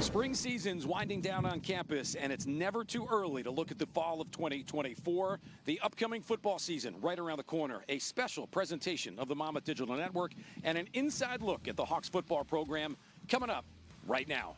Spring season's winding down on campus, and it's never too early to look at the fall of 2024. The upcoming football season right around the corner. A special presentation of the Monmouth Digital Network and an inside look at the Hawks football program coming up right now.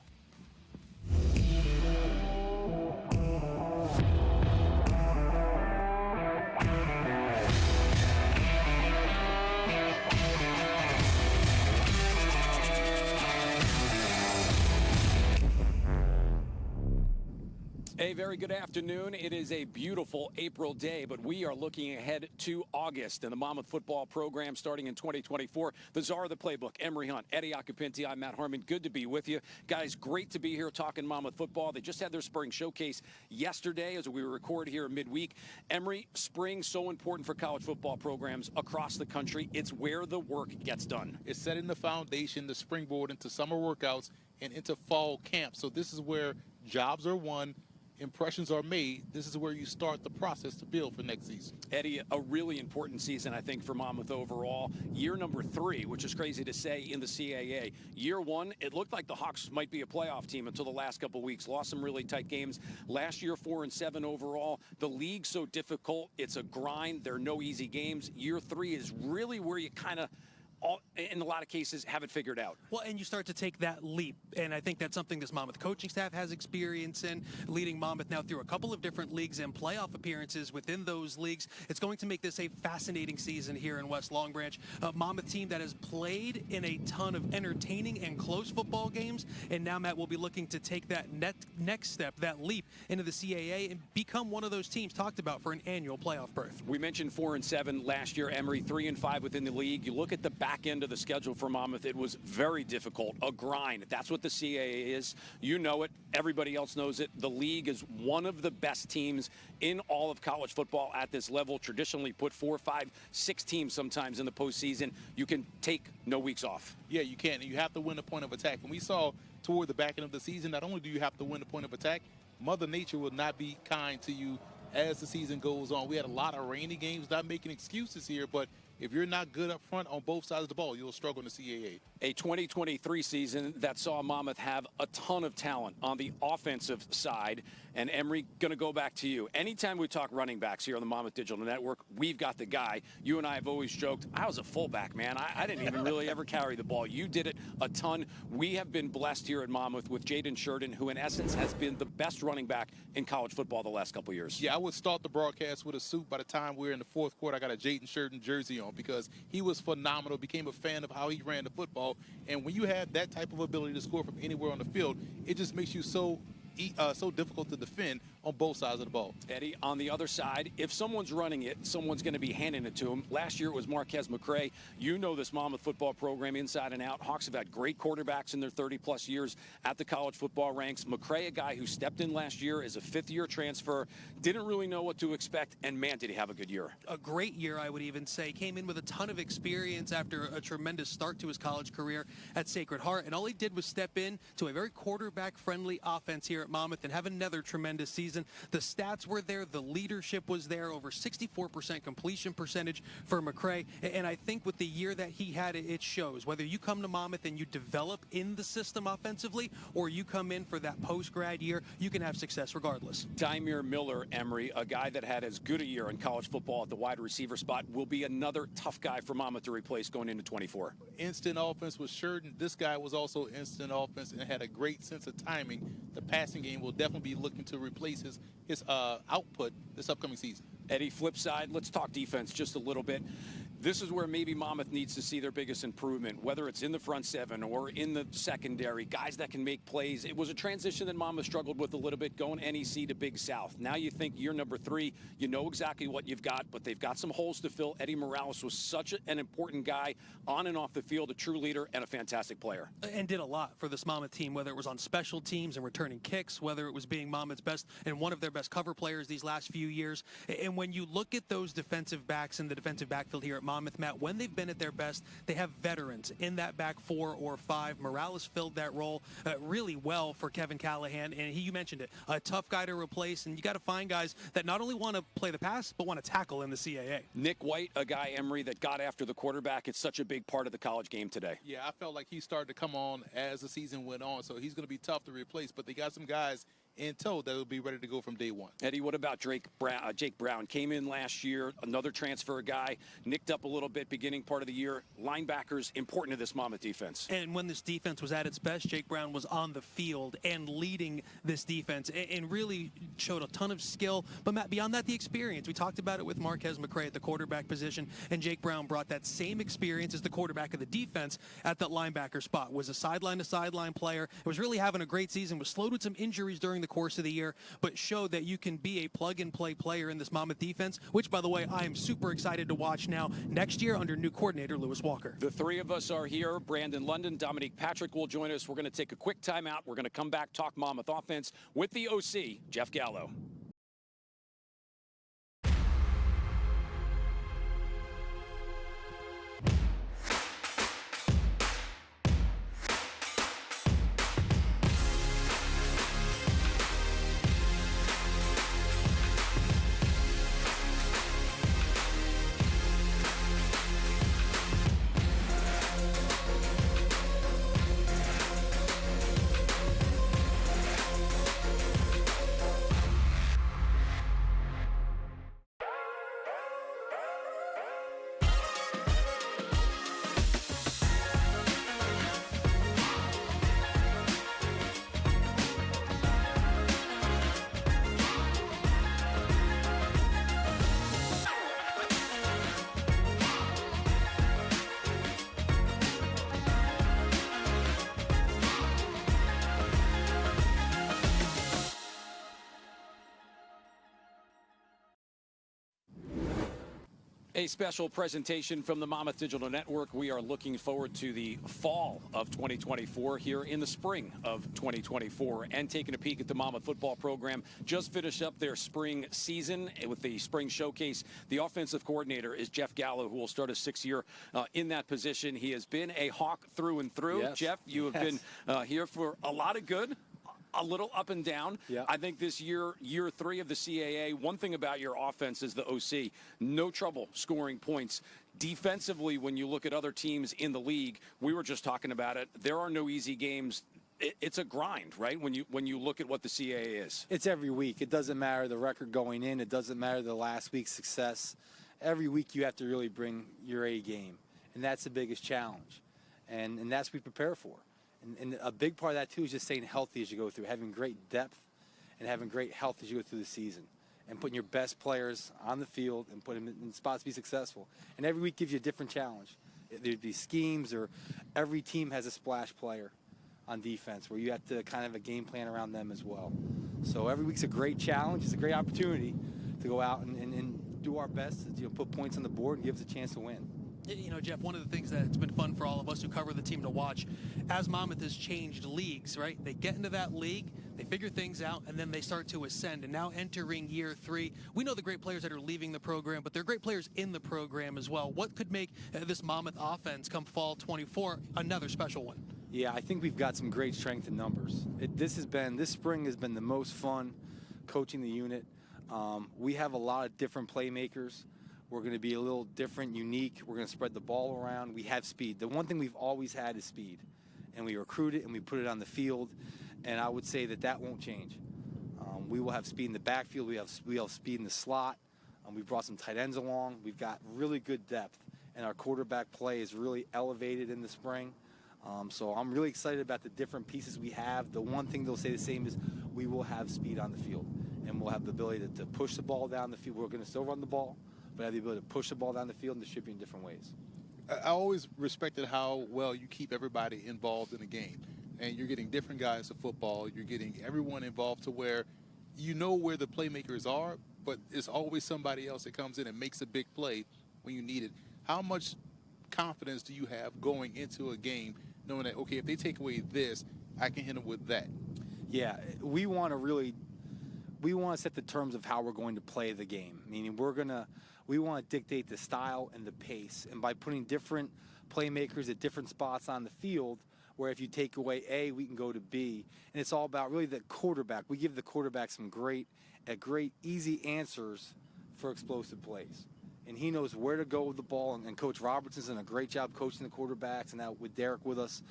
A very good afternoon. It is a beautiful April day, but we are looking ahead to August and the Monmouth football program starting in 2024. The czar of the playbook, Emery Hunt, Eddie Occhipinti. I'm Matt Harmon. Good to be with you. Guys, great to be here talking Monmouth football. They just had their spring showcase yesterday as we record here midweek. Emery, spring so important for college football programs across the country. It's where the work gets done. It's setting the foundation, the springboard into summer workouts and into fall camp. So this is where jobs are won. Impressions are made. This is where you start the process to build for next season. Eddie, a really important season, I think, for Monmouth overall. Year number 3, which is crazy to say in the CAA. Year 1, it looked like the Hawks might be a playoff team until the last couple of weeks. Lost some really tight games. Last year, 4-7 overall. The league's so difficult. It's a grind. There are no easy games. Year 3 is really where you kind of, in a lot of cases, have it figured out. Well, and you start to take that leap, and I think that's something this Monmouth coaching staff has experience in, leading Monmouth now through a couple of different leagues and playoff appearances within those leagues. It's going to make this a fascinating season here in West Long Branch. A Monmouth team that has played in a ton of entertaining and close football games, and now Matt will be looking to take that next step, that leap into the CAA and become one of those teams talked about for an annual playoff berth. We mentioned 4-7 last year. Emery 3-5 within the league. You look at the back end of the schedule for Monmouth, it was very difficult, a grind. That's what the CAA is. You know it. Everybody else knows it. The league is one of the best teams in all of college football at this level. Traditionally put 4, 5, 6 teams sometimes in the postseason. You can take no weeks off. Yeah, you can. And you have to win the point of attack. And we saw toward the back end of the season, not only do you have to win the point of attack, Mother Nature will not be kind to you as the season goes on. We had a lot of rainy games, not making excuses here, but if you're not good up front on both sides of the ball, you'll struggle in the CAA. A 2023 season that saw Monmouth have a ton of talent on the offensive side. And Emery, going to go back to you. Anytime we talk running backs here on the Monmouth Digital Network, we've got the guy. You and I have always joked, I was a fullback, man. I didn't even really ever carry the ball. You did it a ton. We have been blessed here at Monmouth with Jaden Sheran, who in essence has been the best running back in college football the last couple of years. Yeah, I would start the broadcast with a suit. By the time we're in the fourth quarter, I got a Jaden Sheran jersey on because he was phenomenal, became a fan of how he ran the football. And when you have that type of ability to score from anywhere on the field, it just makes you so difficult to defend on both sides of the ball. Eddie, on the other side, if someone's running it, someone's going to be handing it to him. Last year it was Marquez McCray. You know this Monmouth football program inside and out. Hawks have had great quarterbacks in their 30-plus years at the college football ranks. McCray, a guy who stepped in last year as a fifth-year transfer, didn't really know what to expect, and man, did he have a good year. A great year, I would even say. Came in with a ton of experience after a tremendous start to his college career at Sacred Heart, and all he did was step in to a very quarterback-friendly offense here at Monmouth and have another tremendous season. The stats were there. The leadership was there. Over 64% completion percentage for McCray. And I think with the year that he had, it shows. Whether you come to Monmouth and you develop in the system offensively or you come in for that post-grad year, you can have success regardless. Dymere Miller, Emery, a guy that had as good a year in college football at the wide receiver spot, will be another tough guy for Monmouth to replace going into 24. Instant offense with Sheran. This guy was also instant offense and had a great sense of timing. The passing game will definitely be looking to replace his output this upcoming season. Eddie, flip side, let's talk defense just a little bit. This is where maybe Monmouth needs to see their biggest improvement, whether it's in the front seven or in the secondary, guys that can make plays. It was a transition that Monmouth struggled with a little bit, going NEC to Big South. Now you think year number 3, you know exactly what you've got, but they've got some holes to fill. Eddie Morales was such an important guy on and off the field, a true leader and a fantastic player. And did a lot for this Monmouth team, whether it was on special teams and returning kicks, whether it was being Monmouth's best and one of their best cover players these last few years. And when you look at those defensive backs in the defensive backfield here at Monmouth, Matt, when they've been at their best, they have veterans in that back 4 or 5. Morales filled that role really well for Kevin Callahan, and you mentioned it, a tough guy to replace, and you got to find guys that not only want to play the pass, but want to tackle in the CAA. Nick White, a guy, Emery, that got after the quarterback. It's such a big part of the college game today. Yeah, I felt like he started to come on as the season went on, so he's going to be tough to replace, but they got some guys in tow that will be ready to go from day one. Eddie, what about Jake Brown? Came in last year, another transfer guy, nicked up a little bit beginning part of the year. Linebackers, important to this Monmouth defense. And when this defense was at its best, Jake Brown was on the field and leading this defense and really showed a ton of skill. But, Matt, beyond that, the experience. We talked about it with Marquez McCray at the quarterback position, and Jake Brown brought that same experience as the quarterback of the defense at that linebacker spot. Was a sideline-to-sideline player. Was really having a great season. Was slowed with some injuries during the course of the year, but showed that you can be a plug-and-play player in this Monmouth defense, which, by the way, I am super excited to watch now next year under new coordinator Lewis Walker. The three of us are here. Brandon London, Dominique Patrick will join us. We're going to take a quick timeout. We're going to come back, talk Monmouth offense with the OC, Jeff Gallo. A special presentation from the Monmouth Digital Network. We are looking forward to the fall of 2024 here in the spring of 2024 and taking a peek at the Monmouth football program. Just finished up their spring season with the spring showcase. The offensive coordinator is Jeff Gallo, who will start his 6th year in that position. He has been a Hawk through and through. Yes. Jeff, you have been here for a lot of good, a little up and down. Yeah. I think this year 3 of the CAA, one thing about your offense is the OC, no trouble scoring points. Defensively, when you look at other teams in the league, we were just talking about it, there are no easy games. It's a grind, right, when you look at what the CAA is. It's every week. It doesn't matter the record going in. It doesn't matter the last week's success. Every week you have to really bring your A game, and that's the biggest challenge, and that's what we prepare for. And a big part of that, too, is just staying healthy as you go through, having great depth and having great health as you go through the season, and putting your best players on the field and putting them in spots to be successful. And every week gives you a different challenge. There'd be schemes, or every team has a splash player on defense where you have to kind of have a game plan around them as well. So every week's a great challenge. It's a great opportunity to go out and do our best to put points on the board and give us a chance to win. You know, Jeff, one of the things that's been fun for all of us who cover the team to watch, as Monmouth has changed leagues, right? They get into that league, they figure things out, and then they start to ascend. And now entering year 3, we know the great players that are leaving the program, but they're great players in the program as well. What could make this Monmouth offense come fall 24 another special one? Yeah, I think we've got some great strength in numbers. This spring has been the most fun coaching the unit. We have a lot of different playmakers. We're going to be a little different, unique. We're going to spread the ball around. We have speed. The one thing we've always had is speed, and we recruit it and we put it on the field, and I would say that won't change. We will have speed in the backfield. We have speed in the slot. We brought some tight ends along. We've got really good depth, and our quarterback play is really elevated in the spring. So I'm really excited about the different pieces we have. The one thing they'll say the same is we will have speed on the field, and we'll have the ability to push the ball down the field. We're going to still run the ball, but have the ability to push the ball down the field and distribute in different ways. I always respected how well you keep everybody involved in the game. And you're getting different guys to football. You're getting everyone involved to where you know where the playmakers are, but it's always somebody else that comes in and makes a big play when you need it. How much confidence do you have going into a game knowing that, okay, if they take away this, I can hit them with that? Yeah, we want to really we want to set the terms of how we're going to play the game. Meaning we want to dictate the style and the pace. And by putting different playmakers at different spots on the field, where if you take away A, we can go to B. And it's all about really the quarterback. We give the quarterback some great easy answers for explosive plays. And he knows where to go with the ball. And Coach Robertson's done a great job coaching the quarterbacks, and now with Derek with us.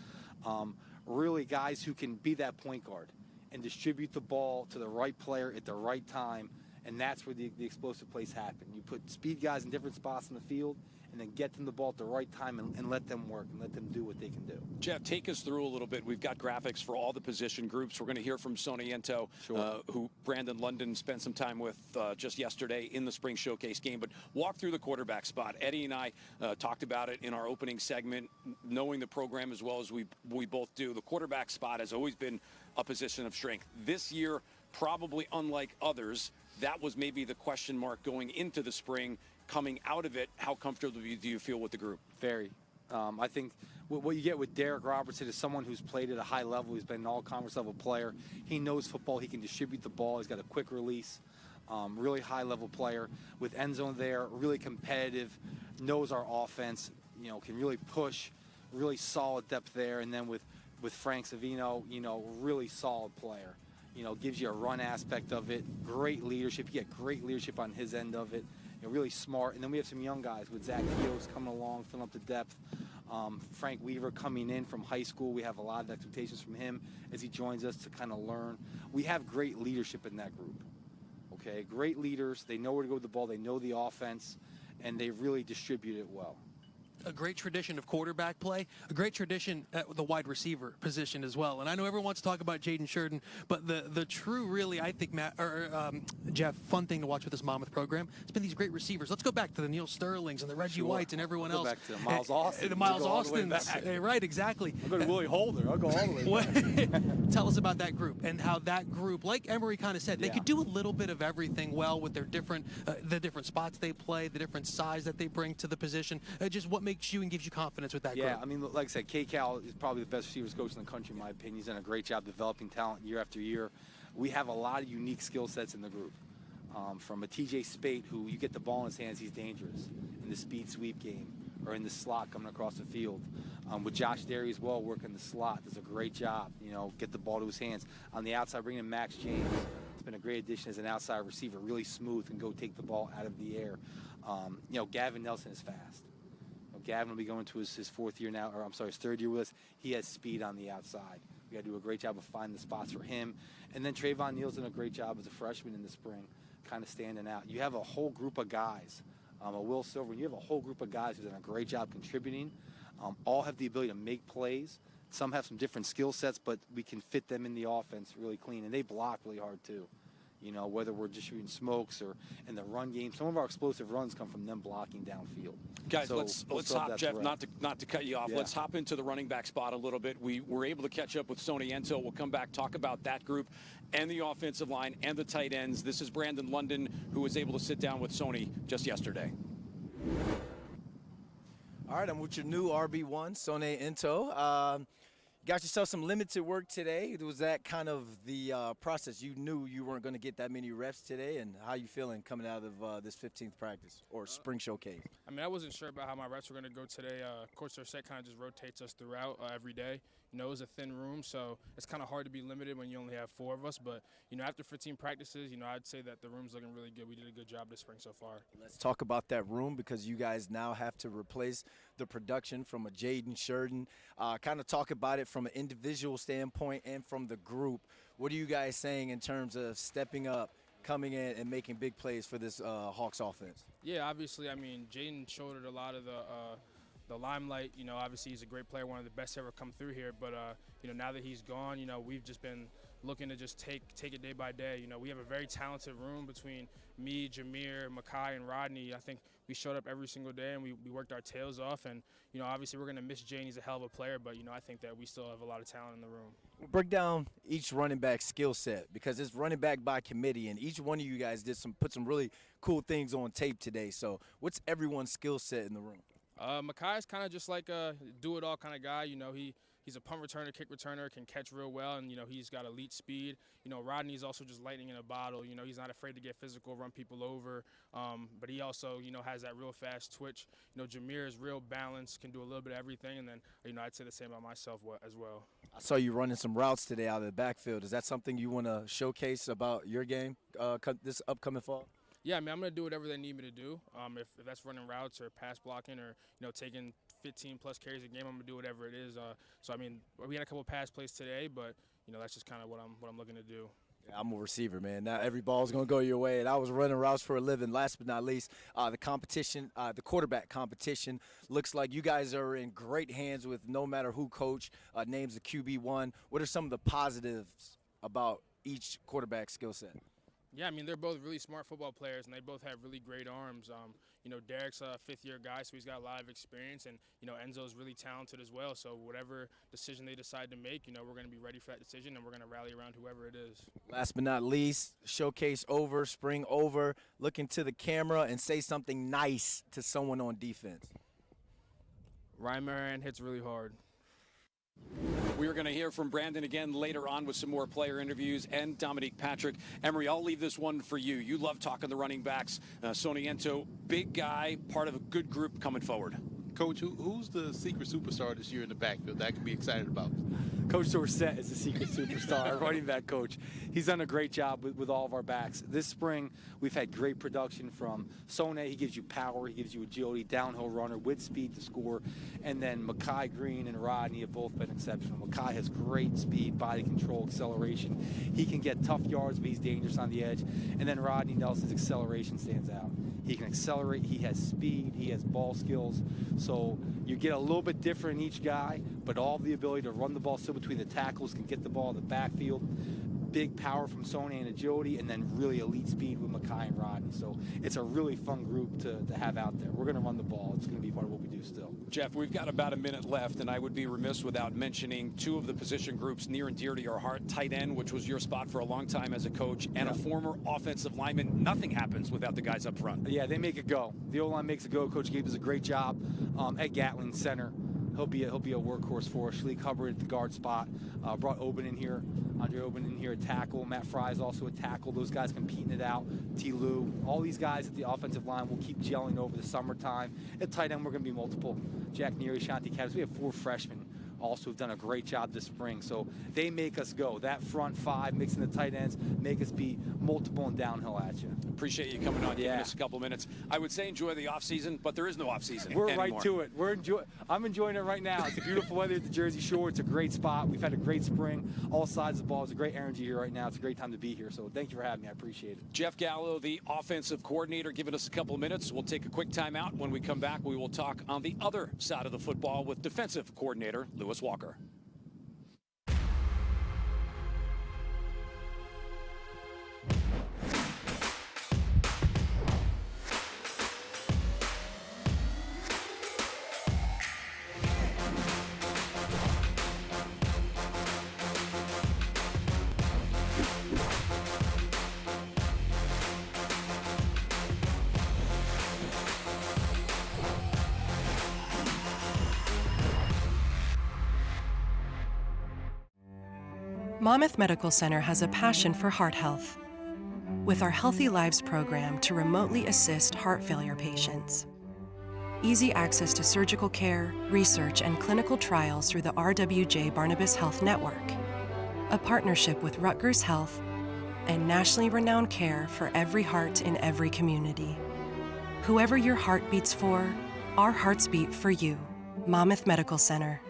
Really guys who can be that point guard and distribute the ball to the right player at the right time, and that's where the explosive plays happen. You put speed guys in different spots in the field and then get them the ball at the right time and let them work and let them do what they can do. Jeff, take us through a little bit. We've got graphics for all the position groups. We're going to hear from Sonny Ento, Sure. Who Brandon London spent some time with just yesterday in the Spring Showcase game. But walk through the quarterback spot. Eddie and I talked about it in our opening segment, knowing the program as well as we both do. The quarterback spot has always been a position of strength. This year, probably unlike others, that was maybe the question mark going into the spring. Coming out of it, how comfortable do you feel with the group? Very. I think what you get with Derek Robertson is someone who's played at a high level. He's been an all-conference level player. He knows football. He can distribute the ball. He's got a quick release. Really high-level player. With end zone there, really competitive, knows our offense, can really push, really solid depth there. And then with Frank Savino, really solid player. Gives you a run aspect of it. Great leadership. You get great leadership on his end of it. Really smart. And then we have some young guys with Zach Keels coming along, filling up the depth. Frank Weaver coming in from high school. We have a lot of expectations from him as he joins us to kind of learn. We have great leadership in that group. Okay, great leaders. They know where to go with the ball. They know the offense, and they really distribute it well. A great tradition of quarterback play, a great tradition at the wide receiver position as well. And I know everyone wants to talk about Jaden Sheran, but the true, really, I think, Jeff, fun thing to watch with this Monmouth program, it's been these great receivers. Let's go back to the Neil Sterlings and the Reggie Whites and everyone else. Back to Miles Austin. The Miles Austin. Right, exactly. I'll go to Willie Holder. I'll go all the way back. Tell us about that group and how that group, like Emery kind of said, they could do a little bit of everything well with their different, the different spots they play, the different size that they bring to the position. Just what makes you and gives you confidence with that group? Yeah, I mean, like I said, K-Cal is probably the best receivers coach in the country, in my opinion. He's done a great job developing talent year after year. We have a lot of unique skill sets in the group. From a TJ Spate, who you get the ball in his hands, he's dangerous in the speed sweep game or in the slot coming across the field. With Josh Derry as well, working the slot, does a great job. Get the ball to his hands. On the outside, bringing in Max James. It's been a great addition as an outside receiver, really smooth and go take the ball out of the air. Gavin Nelson is fast. Gavin will be going to his fourth year now, his third year with us. He has speed on the outside. We got to do a great job of finding the spots for him. And then Trayvon Neal's done a great job as a freshman in the spring, kind of standing out. You have a whole group of guys, a Will Silver, you have a whole group of guys who've done a great job contributing, all have the ability to make plays. Some have some different skill sets, but we can fit them in the offense really clean. And they block really hard, too. Whether we're just shooting smokes or in the run game. Some of our explosive runs come from them blocking downfield. Guys, let's hop, Jeff, not to cut you off. Yeah. Let's hop into the running back spot a little bit. We were able to catch up with Sonny Ento. We'll come back, talk about that group and the offensive line and the tight ends. This is Brandon London, who was able to sit down with Sonny just yesterday. All right, I'm with your new RB1, Sonny Ento. Got yourself some limited work today. Was that kind of the process? You knew you weren't going to get that many reps today, and how you feeling coming out of this 15th practice or spring showcase? I mean, I wasn't sure about how my reps were going to go today. Coach Dorsett kind of just rotates us throughout every day. It was a thin room, so it's kind of hard to be limited when you only have 4 of us. But, after 15 practices, I'd say that the room's looking really good. We did a good job this spring so far. Let's talk about that room, because you guys now have to replace the production from a Jaden Sheran. Kind of talk about it from an individual standpoint and from the group. What are you guys saying in terms of stepping up, coming in and making big plays for this Hawks offense? Yeah, obviously, Jaden shouldered a lot of the limelight. Obviously he's a great player, one of the best to ever come through here. But, now that he's gone, we've just been looking to just take it day by day. We have a very talented room between me, Jameer, Makai, and Rodney. I think we showed up every single day and we worked our tails off. And, obviously we're going to miss Jane. He's a hell of a player, but, I think that we still have a lot of talent in the room. Break down each running back skill set, because it's running back by committee, and each one of you guys put some really cool things on tape today. So what's everyone's skill set in the room? Makai's kind of just like a do-it-all kind of guy. he's a punt returner, kick returner, can catch real well, and he's got elite speed. Rodney's also just lightning in a bottle. He's not afraid to get physical, run people over, but he also has that real fast twitch. Jameer is real balanced, can do a little bit of everything, and then I'd say the same about myself as well. I saw you running some routes today out of the backfield. Is that something you want to showcase about your game this upcoming fall? Yeah, I mean, I'm going to do whatever they need me to do. If that's running routes or pass blocking or, taking 15-plus carries a game, I'm going to do whatever it is. So, I mean, we had a couple pass plays today, but, that's just kind of what I'm looking to do. Yeah, I'm a receiver, man. Now every ball is going to go your way, and I was running routes for a living. Last but not least, the competition, the quarterback competition, looks like you guys are in great hands with no matter who coach names the QB1. What are some of the positives about each quarterback skill set? Yeah, I mean, they're both really smart football players, and they both have really great arms. Derek's a fifth-year guy, so he's got a lot of experience, and, Enzo's really talented as well. So whatever decision they decide to make, we're going to be ready for that decision, and we're going to rally around whoever it is. Last but not least, showcase over, spring over. Look into the camera and say something nice to someone on defense. Ryan Moran hits really hard. We are going to hear from Brandon again later on with some more player interviews and Dominique Patrick. Emery, I'll leave this one for you. You love talking the running backs. Soniento, big guy, part of a good group coming forward. Coach, who's the secret superstar this year in the backfield that I can be excited about? Coach Dorsett is the secret superstar, our running back coach. He's done a great job with all of our backs. This spring, we've had great production from Sone. He gives you power, he gives you agility, downhill runner with speed to score. And then Makai Green and Rodney have both been exceptional. Makai has great speed, body control, acceleration. He can get tough yards, but he's dangerous on the edge. And then Rodney Nelson's acceleration stands out. He can accelerate, he has speed, he has ball skills. So you get a little bit different in each guy, but all the ability to run the ball still between the tackles, can get the ball in the backfield. Big power from Sone and agility, and then really elite speed with Makai and Rodney. So it's a really fun group to have out there. We're going to run the ball. It's going to be part of what we do still. Jeff, we've got about a minute left, and I would be remiss without mentioning two of the position groups near and dear to your heart. Tight end, which was your spot for a long time as a coach, and a former offensive lineman. Nothing happens without the guys up front. Yeah, they make it go. The O-line makes it go. Coach Gabe does a great job at Gatling Center. He'll be a workhorse for us. Shalik Hubbard at the guard spot. Brought Oben in here. Andre Oben in here at tackle. Matt Fry is also a tackle. Those guys competing it out. T. Lou. All these guys at the offensive line will keep gelling over the summertime. At tight end, we're going to be multiple. Jack Neary, Shanti Cadis. We have 4 freshmen also have done a great job this spring. So they make us go. That front 5, mixing the tight ends, make us be multiple and downhill at you. Appreciate you coming on, giving us a couple minutes. I would say enjoy the offseason, but there is no offseason We're anymore. right to it. I'm enjoying it right now. It's a beautiful weather at the Jersey Shore. It's a great spot. We've had a great spring. All sides of the ball. It's a great energy here right now. It's a great time to be here. So thank you for having me. I appreciate it. Jeff Gallo, the offensive coordinator, giving us a couple of minutes. We'll take a quick timeout. When we come back, we will talk on the other side of the football with defensive coordinator Lewis Walker. Monmouth Medical Center has a passion for heart health. With our Healthy Lives program to remotely assist heart failure patients. Easy access to surgical care, research, and clinical trials through the RWJ Barnabas Health Network. A partnership with Rutgers Health and nationally renowned care for every heart in every community. Whoever your heart beats for, our hearts beat for you. Monmouth Medical Center.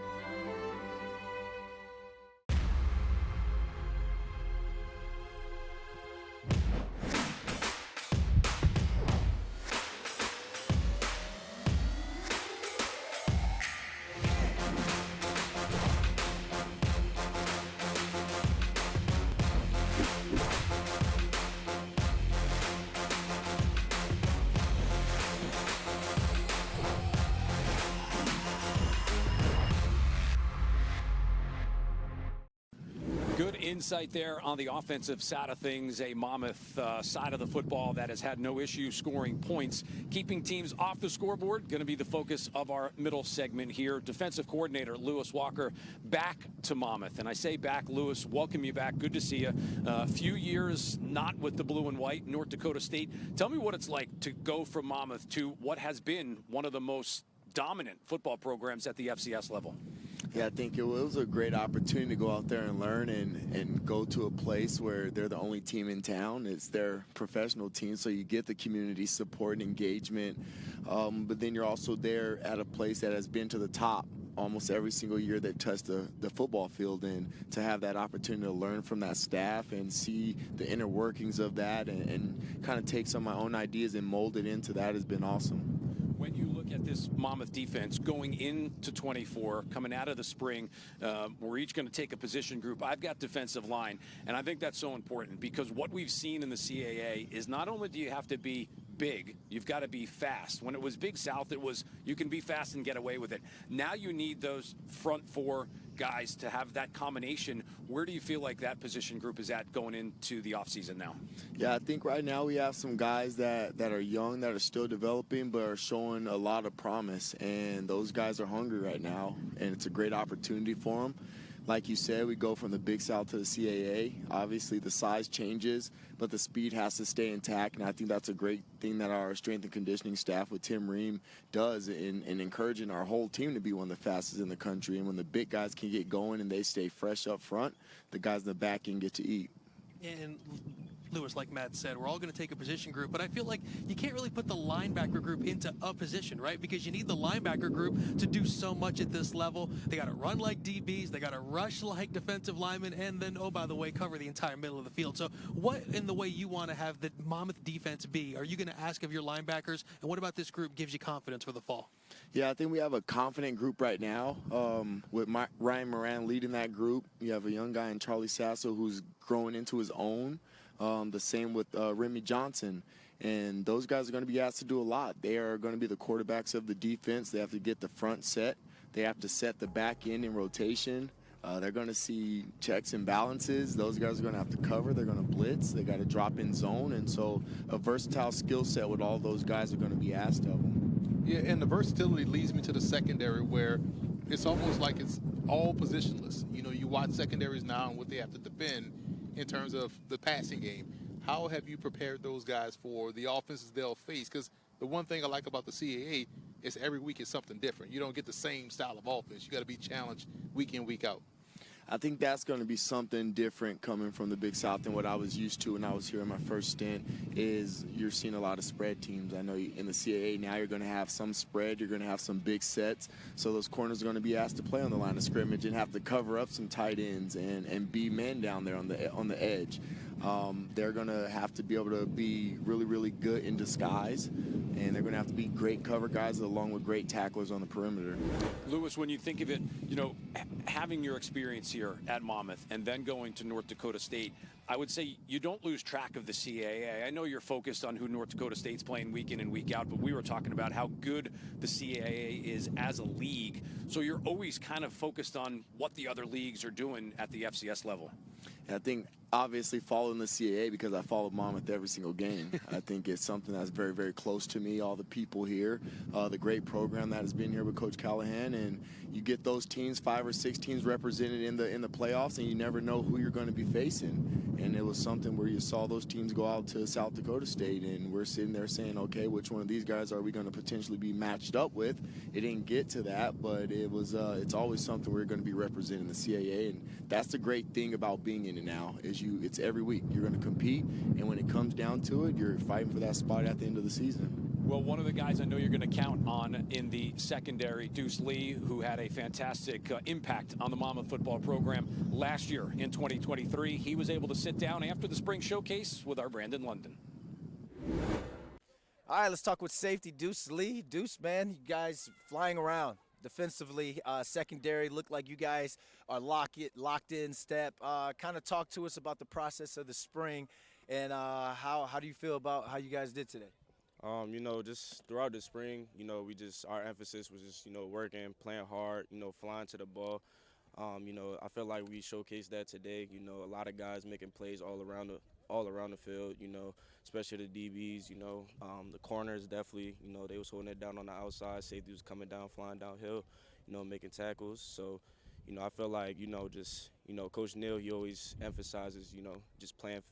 Good insight there on the offensive side of things. A Monmouth side of the football that has had no issue scoring points. Keeping teams off the scoreboard, going to be the focus of our middle segment here. Defensive coordinator Lewis Walker back to Monmouth. And I say back, Lewis, welcome you back. Good to see you. A few years not with the blue and white, North Dakota State. Tell me what it's like to go from Monmouth to what has been one of the most dominant football programs at the FCS level. Yeah, I think it was a great opportunity to go out there and learn and go to a place where they're the only team in town. It's their professional team, so you get the community support and engagement. But then you're also there at a place that has been to the top almost every single year that touched the football field, and to have that opportunity to learn from that staff and see the inner workings of that and kind of take some of my own ideas and mold it into that has been awesome. When you look at this Monmouth defense going into 24, coming out of the spring, we're each going to take a position group. I've got defensive line, and I think that's so important because what we've seen in the CAA is not only do you have to be big, you've got to be fast. When it was Big South, it was you can be fast and get away with it. Now you need those front four guys to have that combination. Where do you feel like that position group is at going into the offseason now? Yeah, I think right now we have some guys that are young, that are still developing, but are showing a lot of promise. And those guys are hungry right now, and it's a great opportunity for them. Like you said, we go from the Big South to the CAA. Obviously, the size changes, but the speed has to stay intact. And I think that's a great thing that our strength and conditioning staff with Tim Ream does in encouraging our whole team to be one of the fastest in the country. And when the big guys can get going and they stay fresh up front, the guys in the back can get to eat. And Lewis, like Matt said, we're all going to take a position group, but I feel like you can't really put the linebacker group into a position, right? Because you need the linebacker group to do so much at this level. They got to run like DBs, they got to rush like defensive linemen, and then, oh, by the way, cover the entire middle of the field. So what in the way you want to have the Monmouth defense be? Are you going to ask of your linebackers, and what about this group gives you confidence for the fall? Yeah, I think we have a confident group right now with Ryan Moran leading that group. You have a young guy in Charlie Sasso who's growing into his own. The same with Remy Johnson. And those guys are going to be asked to do a lot. They are going to be the quarterbacks of the defense. They have to get the front set. They have to set the back end in rotation. They're going to see checks and balances. Those guys are going to have to cover. They're going to blitz. They got to drop in zone. And so a versatile skill set with all those guys are going to be asked of them. Yeah, and the versatility leads me to the secondary where it's almost like it's all positionless. You know, you watch secondaries now and what they have to defend in terms of the passing game. How have you prepared those guys for the offenses they'll face? Because the one thing I like about the CAA is every week is something different. You don't get the same style of offense. You got to be challenged week in, week out. I think that's going to be something different coming from the Big South than what I was used to when I was here in my first stint. Is you're seeing a lot of spread teams. I know in the CAA now you're going to have some spread, you're going to have some big sets, so those corners are going to be asked to play on the line of scrimmage and have to cover up some tight ends and be men down there on the edge. They're going to have to be able to be really, really good in disguise, and they're going to have to be great cover guys along with great tacklers on the perimeter. Lewis, when you think of it, you know, having your experience here at Monmouth and then going to North Dakota State, I would say you don't lose track of the CAA. I know you're focused on who North Dakota State's playing week in and week out, but we were talking about how good the CAA is as a league. So you're always kind of focused on what the other leagues are doing at the FCS level. I think obviously following the CAA because I follow Monmouth every single game. I think it's something that's very, very close to me, all the people here, the great program that has been here with Coach Callahan, and you get those teams, 5 or 6 teams represented in the playoffs, and you never know who you're going to be facing. And it was something where you saw those teams go out to South Dakota State, and we're sitting there saying, okay, which one of these guys are we going to potentially be matched up with? It didn't get to that, but it was it's always something we're going to be representing the CAA, and that's the great thing about being in it now is it's every week. You're going to compete, and when it comes down to it, you're fighting for that spot at the end of the season. Well, one of the guys I know you're going to count on in the secondary, Deuce Lee, who had a fantastic impact on the Monmouth football program last year in 2023. He was able to sit down after the spring showcase with our Brandon London. All right, let's talk with safety, Deuce Lee. Deuce, man, you guys flying around defensively, secondary. Look like you guys are locked in step. Kind of talk to us about the process of the spring and how do you feel about how you guys did today? You know, just throughout the spring, you know, our emphasis was just, you know, working, playing hard, you know, flying to the ball. You know, I feel like we showcased that today. You know, a lot of guys making plays all around the field. You know, especially the DBs. You know, the corners definitely. You know, they was holding it down on the outside. Safety was coming down, flying downhill. You know, making tackles. So, you know, I feel like just Coach Neal, he always emphasizes just playing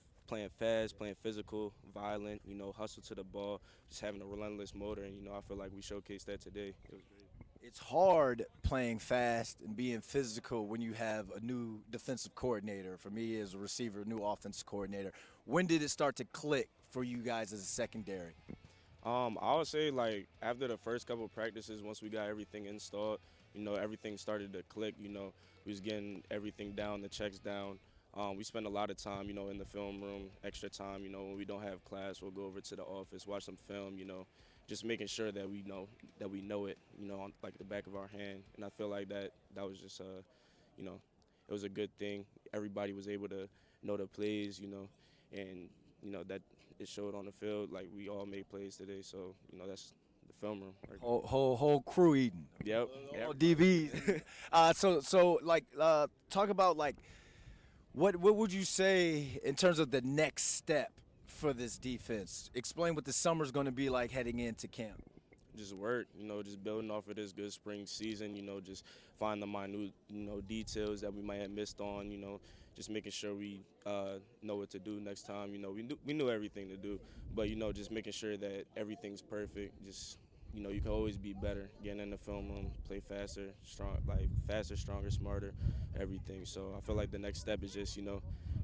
fast, playing physical, violent. You know, hustle to the ball, just having a relentless motor. And I feel like we showcased that today. It was great. It's hard playing fast and being physical when you have a new defensive coordinator. For me as a receiver, a new offensive coordinator. When did it start to click for you guys as a secondary? I would say like after the first couple of practices, once we got everything installed, everything started to click. We was getting everything down, the checks down. We spend a lot of time, in the film room, extra time. When we don't have class, we'll go over to the office, watch some film. Just making sure that we know it, on like the back of our hand. And I feel like that was just, it was a good thing. Everybody was able to know the plays, and that it showed on the field. Like we all made plays today, so that's the film room. Right? Whole crew eating. Yep. All DBs. So talk about like what would you say in terms of the next step for this defense? Explain what the summer's going to be like heading into camp. Just work, just building off of this good spring season, just find the minute, details that we might have missed on, just making sure we know what to do next time. We knew everything to do, but, just making sure that everything's perfect. Just, you can always be better. Getting in the film room, play faster, stronger, smarter, everything. So I feel like the next step is just,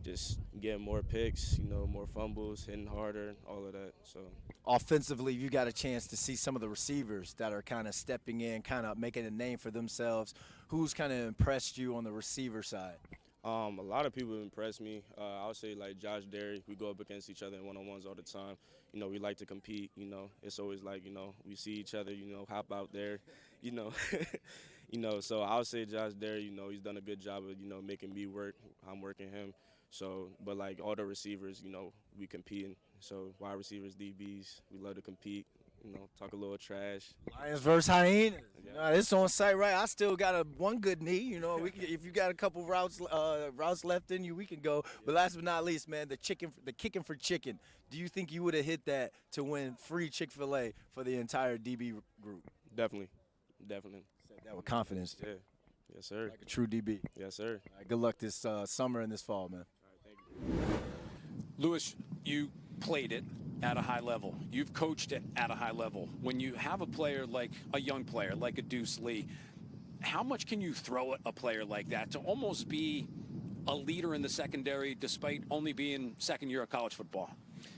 just getting more picks, more fumbles, hitting harder, all of that. So offensively, you got a chance to see some of the receivers that are kind of stepping in, kind of making a name for themselves. Who's kind of impressed you on the receiver side? A lot of people impressed me. I would say like Josh Derry, we go up against each other in one-on-ones all the time. We like to compete. It's always like we see each other. Hop out there. So I would say Josh Derry. He's done a good job of making me work. I'm working him. So, but like all the receivers, we competing. So wide receivers, DBs, we love to compete. Talk a little trash. Lions versus Hyenas. Yeah. It's on site, right? I still got one good knee. If you got a couple routes left in you, we can go. But last but not least, man, the kicking for chicken. Do you think you would have hit that to win free Chick-fil-A for the entire DB group? Definitely. Said that with confidence. Yeah. Yes, sir. Like a true DB. Yes, sir. All right, good luck this summer and this fall, man. All right, thank you. Lewis, you played it at a high level. You've coached it at a high level. When you have a player like a young player, like a Deuce Lee, how much can you throw at a player like that to almost be a leader in the secondary despite only being second year of college football?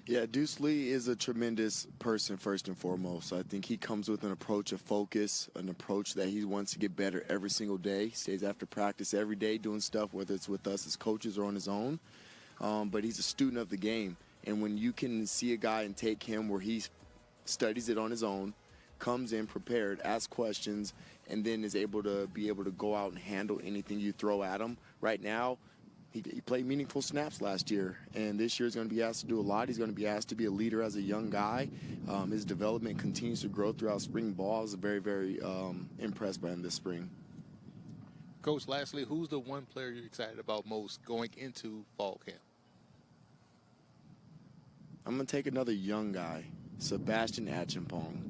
Yeah, Deuce Lee is a tremendous person first and foremost. I think he comes with an approach of focus, an approach that he wants to get better every single day. He stays after practice every day doing stuff, whether it's with us as coaches or on his own. But he's a student of the game. And when you can see a guy and take him where he studies it on his own, comes in prepared, asks questions, and then is able to go out and handle anything you throw at him. Right now, he played meaningful snaps last year, and this year he's going to be asked to do a lot. He's going to be asked to be a leader as a young guy. His development continues to grow throughout spring ball. I was very, very impressed by him this spring. Coach, lastly, who's the one player you're excited about most going into fall camp? I'm going to take another young guy, Sebastian Achimpong.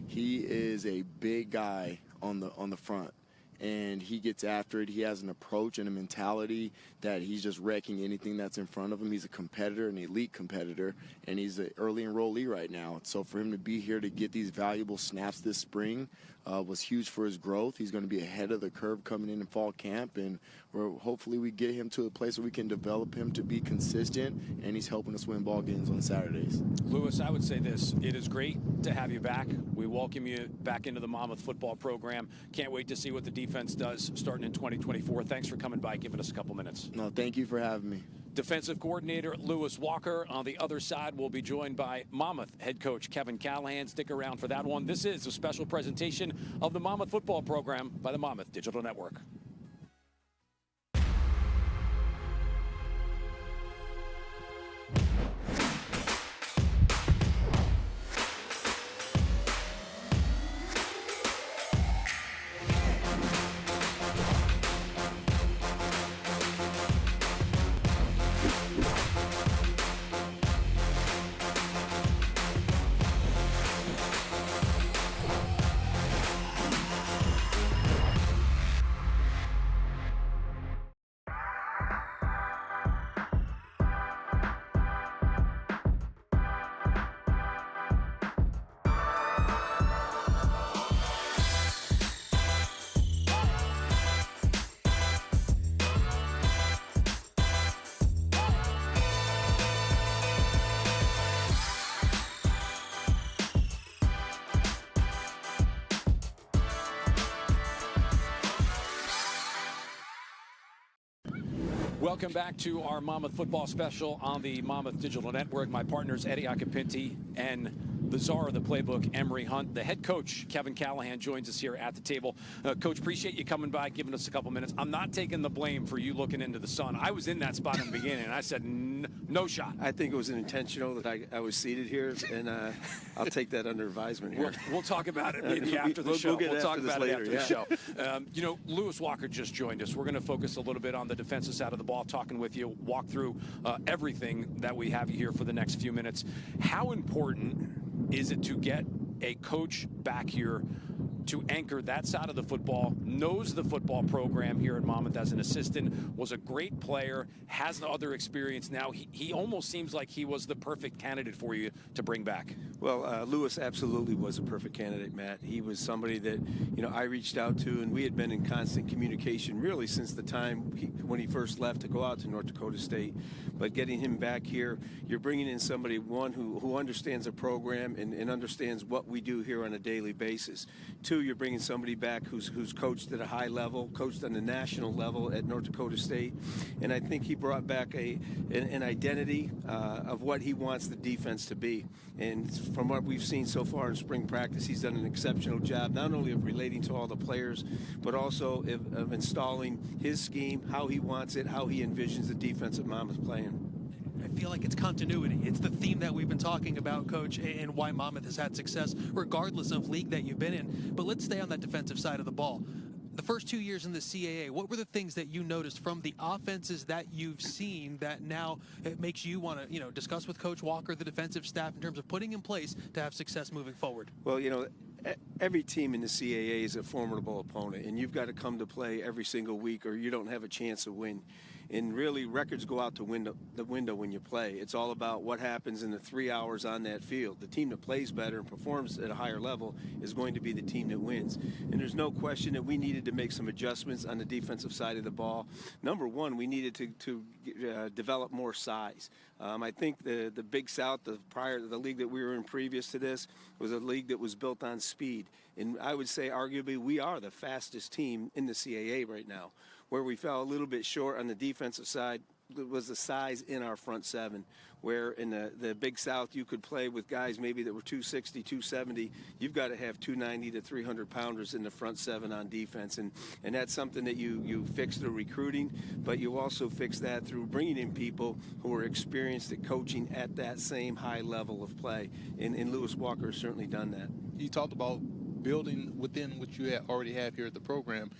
He is a big guy on the front, and he gets after it. He has an approach and a mentality that he's just wrecking anything that's in front of him. He's a competitor, an elite competitor, and he's an early enrollee right now. So for him to be here to get these valuable snaps this spring was huge for his growth. He's going to be ahead of the curve coming in fall camp, and hopefully we get him to a place where we can develop him to be consistent, and he's helping us win ball games on Saturdays. Lewis, I would say this. It is great to have you back. We welcome you back into the Monmouth football program. Can't wait to see what the defense does starting in 2024. Thanks for coming by, giving us a couple minutes. No, thank you for having me. Defensive coordinator Lewis Walker. On the other side, we'll be joined by Monmouth head coach Kevin Callahan. Stick around for that one. This is a special presentation of the Monmouth football program by the Monmouth Digital Network. Welcome back to our Monmouth football special on the Monmouth Digital Network. My partners, Eddie Acapinti and the czar of the playbook, Emery Hunt. The head coach, Kevin Callahan, joins us here at the table. Coach, appreciate you coming by, giving us a couple minutes. I'm not taking the blame for you looking into the sun. I was in that spot in the beginning, and I said, no shot. I think it was intentional that I was seated here, and I'll take that under advisement here. We'll talk about it maybe after the show. We'll talk about later, it after the show. Lewis Walker just joined us. We're going to focus a little bit on the defensive side of the ball, talking with you, walk through everything that we have here for the next few minutes. How important is it to get a coach back here to anchor that side of the football, knows the football program here at Monmouth as an assistant, was a great player, has the other experience now? He almost seems like he was the perfect candidate for you to bring back. Well, Lewis absolutely was a perfect candidate, Matt. He was somebody that, I reached out to, and we had been in constant communication really since the time when he first left to go out to North Dakota State. But getting him back here, you're bringing in somebody, one, who understands the program and understands what we do here on a daily basis. Two, you're bringing somebody back who's coached at a high level, coached on the national level at North Dakota State. And I think he brought back an identity of what he wants the defense to be. And from what we've seen so far in spring practice, he's done an exceptional job, not only of relating to all the players, but also of installing his scheme, how he wants it, how he envisions the defense at Monmouth playing. I feel like it's continuity. It's the theme that we've been talking about, Coach, and why Monmouth has had success regardless of league that you've been in. But let's stay on that defensive side of the ball. The first 2 years in the CAA, what were the things that you noticed from the offenses that you've seen that now it makes you want to, discuss with Coach Walker, the defensive staff, in terms of putting in place to have success moving forward? Well, every team in the CAA is a formidable opponent, and you've got to come to play every single week or you don't have a chance to win. And really, records go out the window when you play. It's all about what happens in the 3 hours on that field. The team that plays better and performs at a higher level is going to be the team that wins. And there's no question that we needed to make some adjustments on the defensive side of the ball. Number one, we needed to develop more size. I think the Big South, the league that we were in previous to this, was a league that was built on speed. And I would say, arguably, we are the fastest team in the CAA right now. Where we fell a little bit short on the defensive side was the size in our front seven, where in the Big South you could play with guys maybe that were 260, 270. You've got to have 290 to 300 pounders in the front seven on defense. And that's something that you fix through recruiting, but you also fix that through bringing in people who are experienced at coaching at that same high level of play. And Lewis Walker has certainly done that. You talked about building within what you already have here at the program.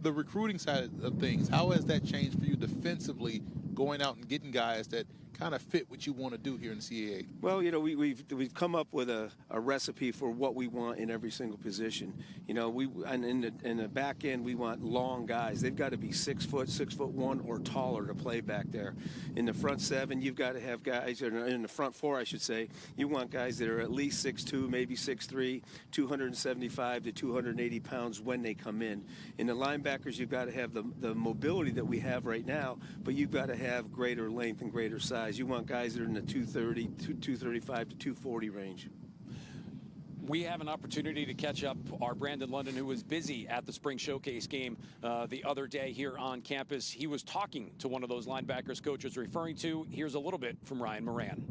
The recruiting side of things, how has that changed for you defensively, going out and getting guys that kind of fit what you want to do here in the CAA? Well, we've come up with a recipe for what we want in every single position. In the back end, we want long guys. They've got to be 6 foot, 6'1" or taller to play back there. In the front seven, you've got to have guys, or in the front four, I should say, you want guys that are at least 6'2", maybe 6'3", 275 to 280 pounds when they come in. In the linebackers, you've got to have the mobility that we have right now, but you've got to have greater length and greater size. You want guys that are in the 230, 235 to 240 range. We have an opportunity to catch up our Brandon London, who was busy at the Spring Showcase game the other day here on campus. He was talking to one of those linebackers Coach was referring to. Here's a little bit from Ryan Moran.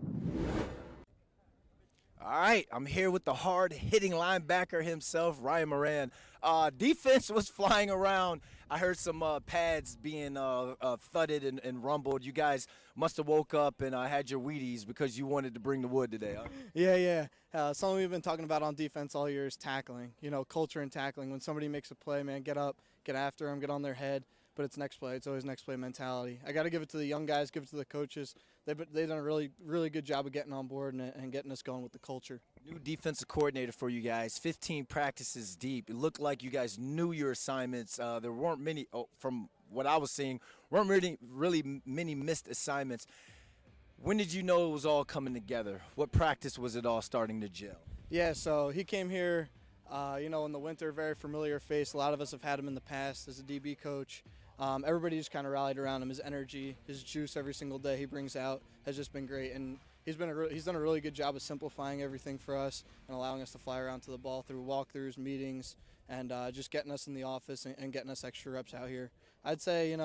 All right, I'm here with the hard-hitting linebacker himself, Ryan Moran. Defense was flying around. I heard some pads being thudded and rumbled. You guys must have woke up and had your Wheaties because you wanted to bring the wood today, huh? Yeah. Something we've been talking about on defense all year is tackling. Culture and tackling. When somebody makes a play, man, get up, get after them, get on their head. But it's next play. It's always next play mentality. I got to give it to the young guys, give it to the coaches. They've done a really, really good job of getting on board and getting us going with the culture. New defensive coordinator for you guys, 15 practices deep. It looked like you guys knew your assignments. There weren't many, from what I was seeing, really many missed assignments. When did you know it was all coming together? What practice was it all starting to gel? Yeah, so he came here, in the winter, very familiar face. A lot of us have had him in the past as a DB coach. Everybody just kind of rallied around him. His energy, his juice every single day he brings out has just been great. And he's done a really good job of simplifying everything for us and allowing us to fly around to the ball through walkthroughs, meetings, and just getting us in the office and getting us extra reps out here. I'd say,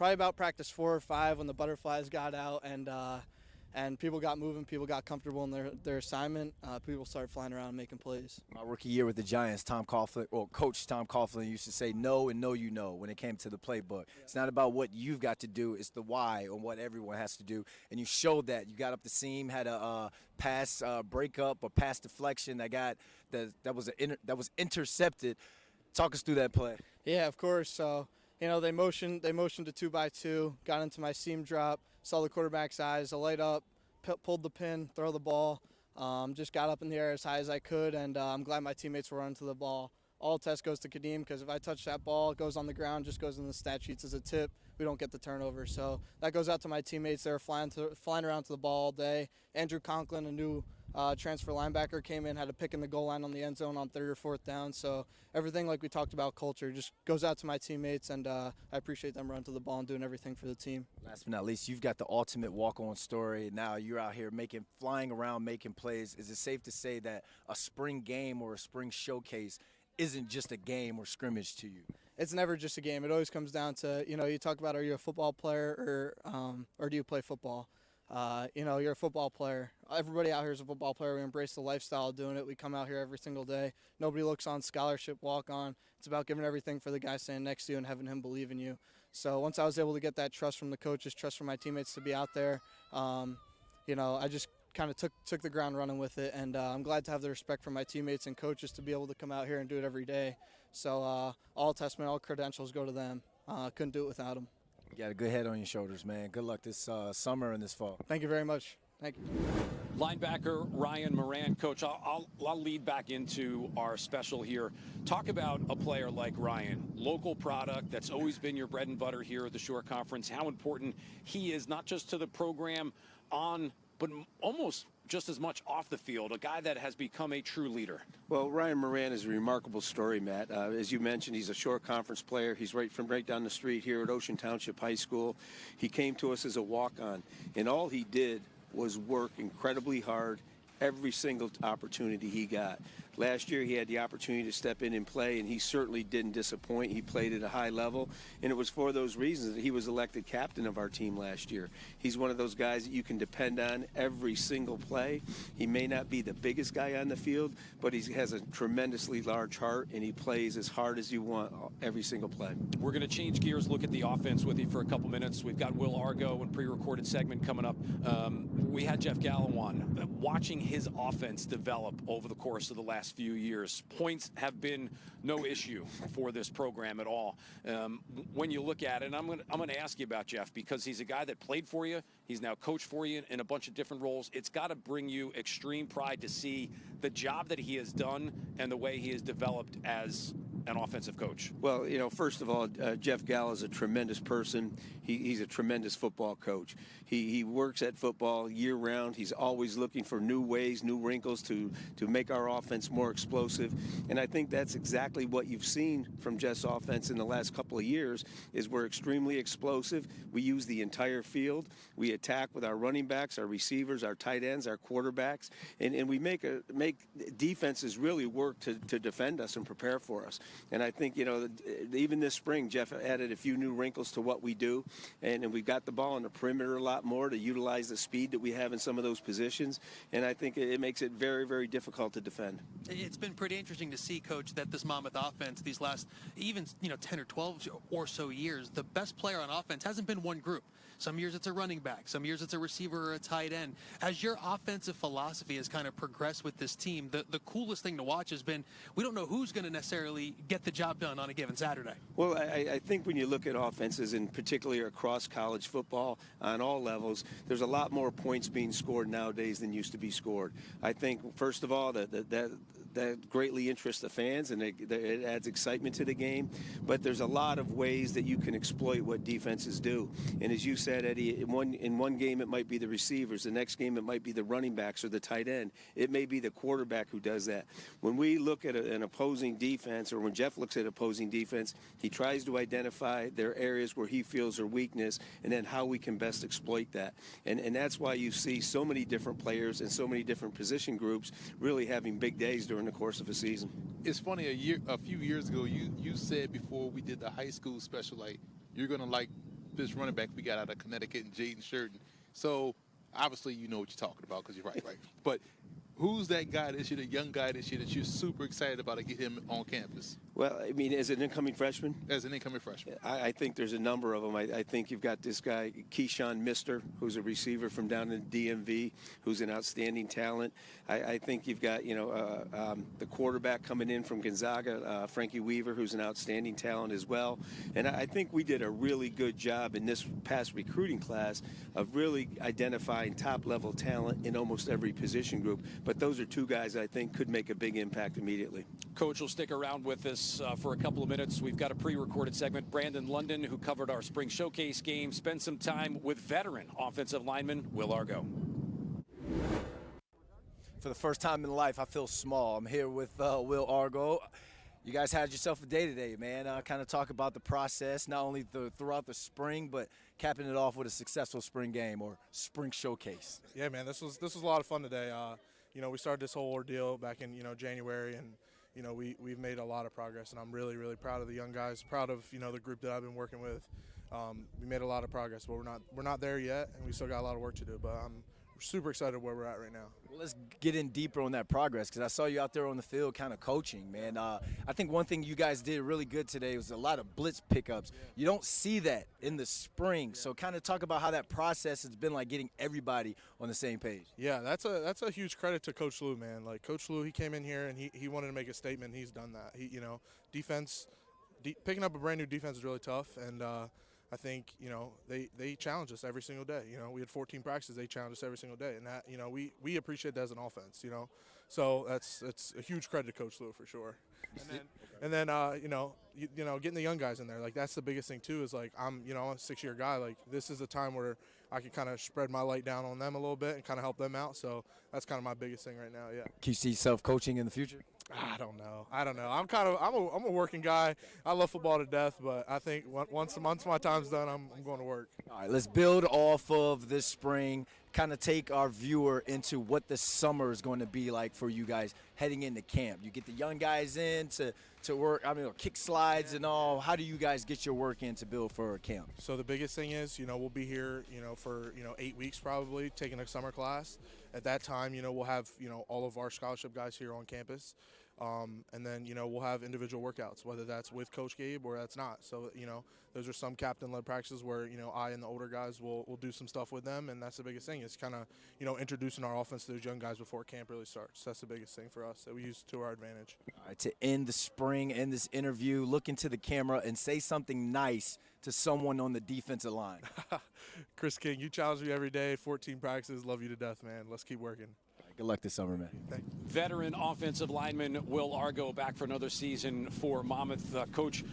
probably about practice 4 or 5 when the butterflies got out and people got moving, people got comfortable in their assignment. People started flying around and making plays. My rookie year with the Giants, Coach Tom Coughlin used to say no and no you know when it came to the playbook. It's not about what you've got to do, it's the why on what everyone has to do. And you showed that. You got up the seam, had a pass breakup or pass deflection that was intercepted. Talk us through that play. Yeah, of course. So, they motioned to 2x2, got into my seam drop, saw the quarterback's eyes, I light up, pulled the pin, throw the ball, just got up in the air as high as I could, and I'm glad my teammates were running to the ball. All test goes to Kadeem because if I touch that ball, it goes on the ground, just goes in the stat sheets as a tip. We don't get the turnover. So that goes out to my teammates. They were flying around to the ball all day. Andrew Conklin, a new transfer linebacker, came in, had a pick in the goal line on the end zone on 3rd or 4th down. So everything, like we talked about, culture, just goes out to my teammates, and I appreciate them running to the ball and doing everything for the team. Last but not least, you've got the ultimate walk-on story. Now you're out here flying around, making plays. Is it safe to say that a spring game or a spring showcase isn't just a game or scrimmage to you? It's never just a game. It always comes down to, you talk about, are you a football player or do you play football? You're a football player. Everybody out here is a football player. We embrace the lifestyle of doing it. We come out here every single day. Nobody looks on scholarship, walk on. It's about giving everything for the guy standing next to you and having him believe in you. So once I was able to get that trust from the coaches, trust from my teammates to be out there, I just kind of took the ground running with it, and I'm glad to have the respect from my teammates and coaches to be able to come out here and do it every day. So all testament, all credentials go to them. Couldn't do it without them. You got a good head on your shoulders, man. Good luck this summer and this fall. Thank you very much. Thank you. Linebacker Ryan Moran. Coach, I'll lead back into our special here. Talk about a player like Ryan, local product that's always been your bread and butter here at the Shore Conference, how important he is not just to the program on, but almost just as much off the field, a guy that has become a true leader. Well, Ryan Moran is a remarkable story, Matt. As you mentioned, he's a Shore Conference player. He's right down the street here at Ocean Township High School. He came to us as a walk-on, and all he did was work incredibly hard every single opportunity he got. Last year, he had the opportunity to step in and play, and he certainly didn't disappoint. He played at a high level, and it was for those reasons that he was elected captain of our team last year. He's one of those guys that you can depend on every single play. He may not be the biggest guy on the field, but he has a tremendously large heart, and he plays as hard as you want every single play. We're going to change gears, look at the offense with you for a couple minutes. We've got Will Argo and pre-recorded segment coming up. We had Jeff Gallo on. Watching his offense develop over the course of the last few years, points have been no issue for this program at all. When you look at it, and I'm going to ask you about Jeff because he's a guy that played for you. He's now coached for you in a bunch of different roles. It's got to bring you extreme pride to see the job that he has done and the way he has developed as an offensive coach. Well, first of all, Jeff Gallo is a tremendous person. He's a tremendous football coach. He works at football year-round. He's always looking for new ways, new wrinkles to make our offense more explosive. And I think that's exactly what you've seen from Jeff's offense in the last couple of years is we're extremely explosive. We use the entire field. We attack with our running backs, our receivers, our tight ends, our quarterbacks, and we make defenses really work to defend us and prepare for us. And I think, even this spring, Jeff added a few new wrinkles to what we do, and we've got the ball on the perimeter a lot more to utilize the speed that we have in some of those positions, and I think it makes it very, very difficult to defend. It's been pretty interesting to see, Coach, that this Monmouth offense, these last even 10 or 12 or so years, the best player on offense hasn't been one group. Some years it's a running back. Some years it's a receiver or a tight end. As your offensive philosophy has kind of progressed with this team, the coolest thing to watch has been we don't know who's going to necessarily get the job done on a given Saturday. Well, I think when you look at offenses, and particularly across college football on all levels, there's a lot more points being scored nowadays than used to be scored. I think, first of all, that greatly interests the fans, and it adds excitement to the game. But there's a lot of ways that you can exploit what defenses do. And as you said, Eddie, in one game it might be the receivers. The next game it might be the running backs or the tight end. It may be the quarterback who does that. When we look at an opposing defense, or when Jeff looks at opposing defense, he tries to identify their areas where he feels are weakness, and then how we can best exploit that. And that's why you see so many different players and so many different position groups really having big days during the course of a season. It's funny, a few years ago, you said before we did the high school special, like, you're going to like this running back we got out of Connecticut, and Jaden Sheran. So obviously you know what you're talking about because you're right. But who's that guy this year, the young guy this year that you're super excited about to get him on campus? Well, I mean, as an incoming freshman? As an incoming freshman. I think there's a number of them. I think you've got this guy, Keyshawn Mister, who's a receiver from down in DMV, who's an outstanding talent. I think you've got, the quarterback coming in from Gonzaga, Frankie Weaver, who's an outstanding talent as well. And I think we did a really good job in this past recruiting class of really identifying top-level talent in almost every position group. But those are two guys I think could make a big impact immediately. Coach will stick around with us for a couple of minutes. We've got a pre-recorded segment. Brandon London, who covered our spring showcase game, spent some time with veteran offensive lineman Will Argo. For the first time in life, I feel small. I'm here with Will Argo. You guys had yourself a day today, man. Kind of talk about the process, not only throughout the spring, but capping it off with a successful spring game or spring showcase. Yeah, man, this was a lot of fun today. We started this whole ordeal back in January, and we've made a lot of progress, and I'm really, really proud of the young guys, proud of the group that I've been working with. We made a lot of progress, but we're not there yet, and we still got a lot of work to do. But I'm super excited where we're at right now. Well, let's get in deeper on that progress, because I saw you out there on the field kind of coaching, man. I think one thing you guys did really good today was a lot of blitz pickups. Yeah. You don't see that in the spring, so kind of talk about how that process has been like getting everybody on the same page. Yeah, that's a huge credit to Coach Lou, man. Like Coach Lou, he came in here and he wanted to make a statement. He's done that. Defense, picking up a brand new defense is really tough, and I think they challenge us every single day. We had 14 practices. They challenge us every single day, and that we appreciate that as an offense. So it's a huge credit to Coach Lou for sure. And then getting the young guys in there, like that's the biggest thing too. Is like I'm a 6-year guy. Like this is a time where I can kind of spread my light down on them a little bit and kind of help them out. So that's kind of my biggest thing right now. Yeah. Can you see yourself coaching in the future? I don't know. I'm a working guy. I love football to death, but I think once my time's done, I'm going to work. All right, let's build off of this spring, kind of take our viewer into what the summer is going to be like for you guys heading into camp. You get the young guys in to work, kick slides and all. How do you guys get your work in to build for camp? So the biggest thing is, we'll be here, for, 8 weeks probably, taking a summer class. At that time, we'll have, all of our scholarship guys here on campus. And then, we'll have individual workouts, whether that's with Coach Gabe or that's not. So, those are some captain-led practices where, I and the older guys will do some stuff with them, and that's the biggest thing. It's kind of, introducing our offense to those young guys before camp really starts. That's the biggest thing for us that we use to our advantage. All right, to end the spring and this interview, look into the camera and say something nice to someone on the defensive line. Chris King, you challenge me every day, 14 practices, love you to death, man. Let's keep working. Good luck this summer, man. Thank you. Veteran offensive lineman Will Argo back for another season for Monmouth. Coach,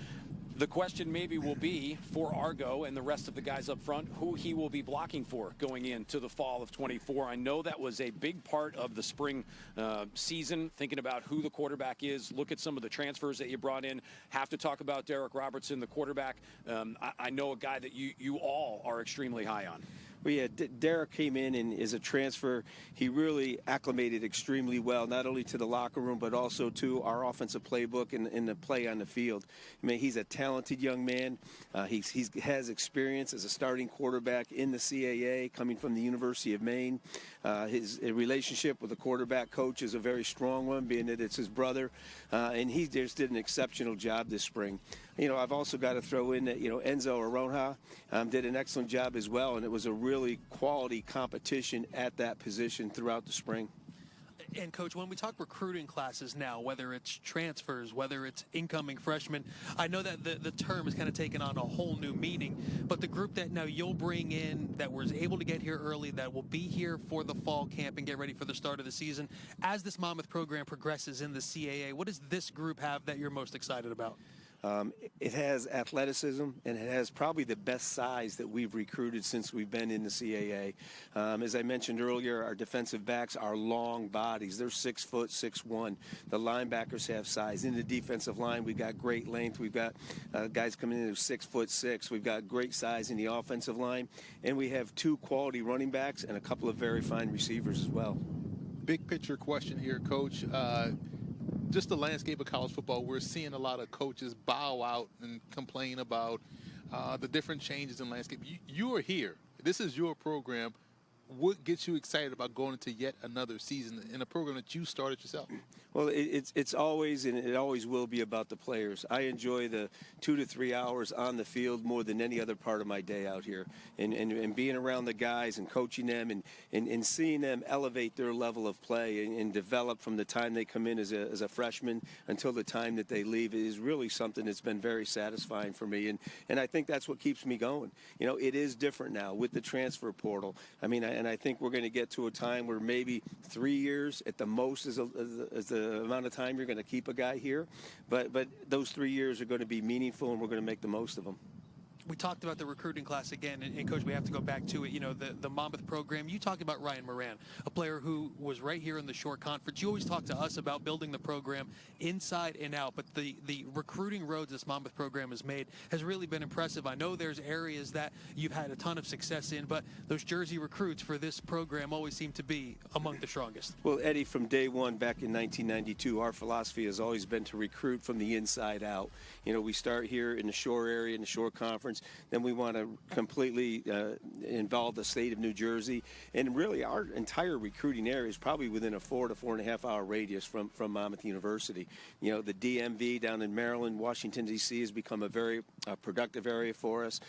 the question maybe will be for Argo and the rest of the guys up front, who he will be blocking for going into the fall of 24. I know that was a big part of the spring season, thinking about who the quarterback is. Look at some of the transfers that you brought in. Have to talk about Derek Robertson, the quarterback. I know a guy that you all are extremely high on. Well, yeah, Derek came in and is a transfer. He really acclimated extremely well, not only to the locker room, but also to our offensive playbook and the play on the field. I mean, he's a talented young man. He has experience as a starting quarterback in the CAA, coming from the University of Maine. His relationship with the quarterback coach is a very strong one, being that it's his brother. And he just did an exceptional job this spring. I've also got to throw in that, Enzo Aronha did an excellent job as well, and it was a really quality competition at that position throughout the spring. And, Coach, when we talk recruiting classes now, whether it's transfers, whether it's incoming freshmen, I know that the term has kind of taken on a whole new meaning, but the group that now you'll bring in that was able to get here early, that will be here for the fall camp and get ready for the start of the season, as this Monmouth program progresses in the CAA, what does this group have that you're most excited about? It has athleticism, and it has probably the best size that we've recruited since we've been in the CAA. As I mentioned earlier, our defensive backs are long bodies. They're 6 foot, 6'1". The linebackers have size. In the defensive line, we've got great length. We've got guys coming in who's 6'6". We've got great size in the offensive line, and we have 2 quality running backs and a couple of very fine receivers as well. Big picture question here, Coach. Just the landscape of college football, we're seeing a lot of coaches bow out and complain about the different changes in landscape. You are here. This is your program. What gets you excited about going into yet another season in a program that you started yourself? Well, it's always, and it always will be about the players. I enjoy the 2 to 3 hours on the field more than any other part of my day out here. And being around the guys and coaching them and seeing them elevate their level of play and develop from the time they come in as a freshman until the time that they leave is really something that's been very satisfying for me. And I think that's what keeps me going. You know, it is different now with the transfer portal. I mean, and I think we're going to get to a time where maybe 3 years at the most is the amount of time you're going to keep a guy here. But those 3 years are going to be meaningful, and we're going to make the most of them. We talked about the recruiting class again, and Coach, we have to go back to it. You know, the Monmouth program. You talked about Ryan Moran, a player who was right here in the short conference. You always talk to us about building the program inside and out, but the recruiting roads this Monmouth program has made has really been impressive. I know there's areas that you've had a ton of success in, but those Jersey recruits for this program always seem to be among the strongest. Well, Eddie, from day one back in 1992, our philosophy has always been to recruit from the inside out. You know, we start here in the shore area, in the shore conference. Then we want to completely involve the state of New Jersey. And really, our entire recruiting area is probably within a 4 to 4.5 hour radius from Monmouth University. You know, the DMV down in Maryland, Washington, D.C. has become a very productive area for us.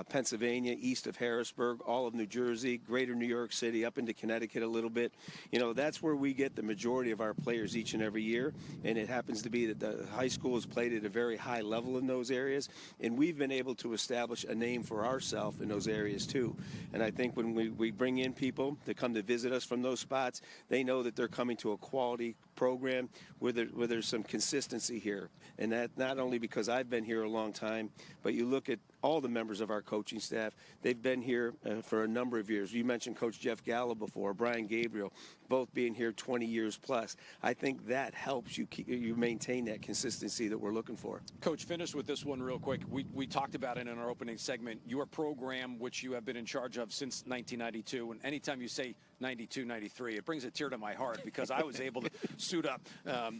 Pennsylvania, east of Harrisburg, all of New Jersey, greater New York City, up into Connecticut a little bit. You know, that's where we get the majority of our players each and every year. And it happens to be that the high school is played at a very high level in those areas. And we've been able to establish a name for ourselves in those areas too. And I think when we bring in people to come to visit us from those spots, they know that they're coming to a quality program where there's some consistency here. And that not only because I've been here a long time, but you look at all the members of our coaching staff, they've been here for a number of years. You mentioned Coach Jeff Gallo before, Brian Gabriel, both being here 20 years plus. I think that helps you maintain that consistency that we're looking for. Coach, finish with this one real quick. We talked about it in our opening segment. Your program, which you have been in charge of since 1992, and anytime you say 92, 93, it brings a tear to my heart because I was able to suit up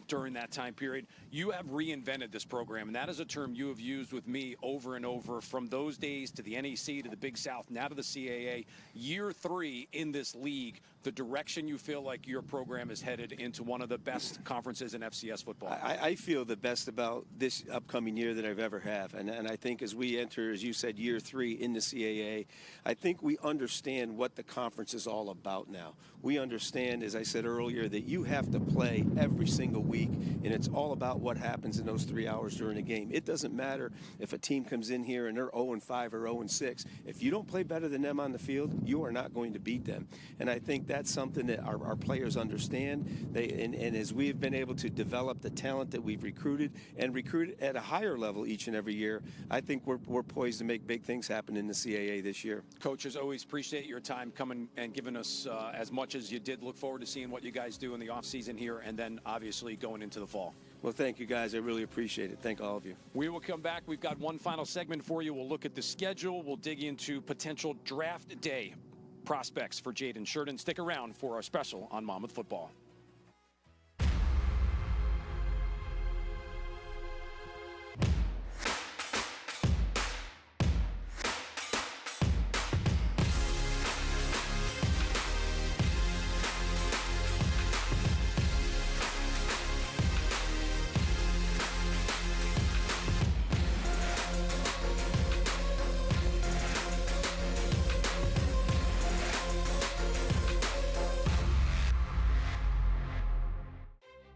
during that time period. You have reinvented this program, and that is a term you have used with me over and over from those days to the NEC to the Big South, now to the CAA. Year 3 in this league, the direction you feel like your program is headed into one of the best conferences in FCS football. I feel the best about this upcoming year that I've ever have. And I think as we enter, as you said, year 3 in the CAA, I think we understand what the conference is all about now. We understand, as I said earlier, that you have to play every single week, and it's all about what happens in those 3 hours during a game. It doesn't matter if a team comes in here and they're 0-5 or 0-6. If you don't play better than them on the field, you are not going to beat them. And I think that's something that our players understand. And as we've been able to develop the talent that we've recruited and recruit at a higher level each and every year, I think we're poised to make big things happen in the CAA this year. Coach, as always, appreciate your time coming and giving us as much as you did. Look forward to seeing what you guys do in the offseason here and then obviously going into the fall. Well, thank you, guys. I really appreciate it. Thank all of you. We will come back. We've got one final segment for you. We'll look at the schedule. We'll dig into potential draft day prospects for Jaden Sheran. Stick around for our special on Monmouth football.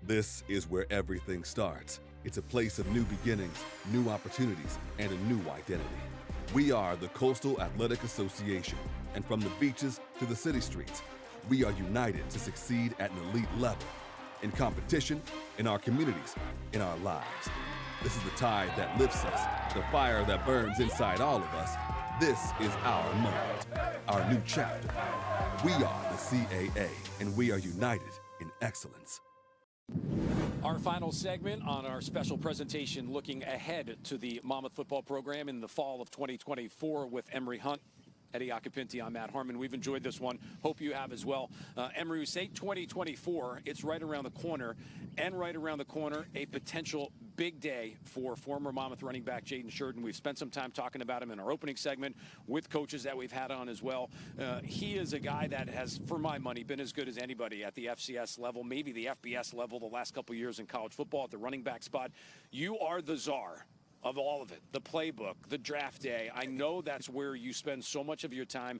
This is where everything starts. It's a place of new beginnings, new opportunities, and a new identity. We are the Coastal Athletic Association, and from the beaches to the city streets, we are united to succeed at an elite level, in competition, in our communities, in our lives. This is the tide that lifts us, the fire that burns inside all of us. This is our moment, our new chapter. We are the CAA, and we are united in excellence. Our final segment on our special presentation looking ahead to the Monmouth football program in the fall of 2024 with Emory Hunt. Eddie Acapinti, I'm Matt Harmon. We've enjoyed this one. Hope you have as well. Emory, we say 2024. It's right around the corner. And right around the corner, a potential big day for former Monmouth running back Jaden Sheran. We've spent some time talking about him in our opening segment with coaches that we've had on as well. He is a guy that has, for my money, been as good as anybody at the FCS level, maybe the FBS level the last couple years in college football at the running back spot. You are the czar of all of it, the playbook, the draft day. I know that's where you spend so much of your time.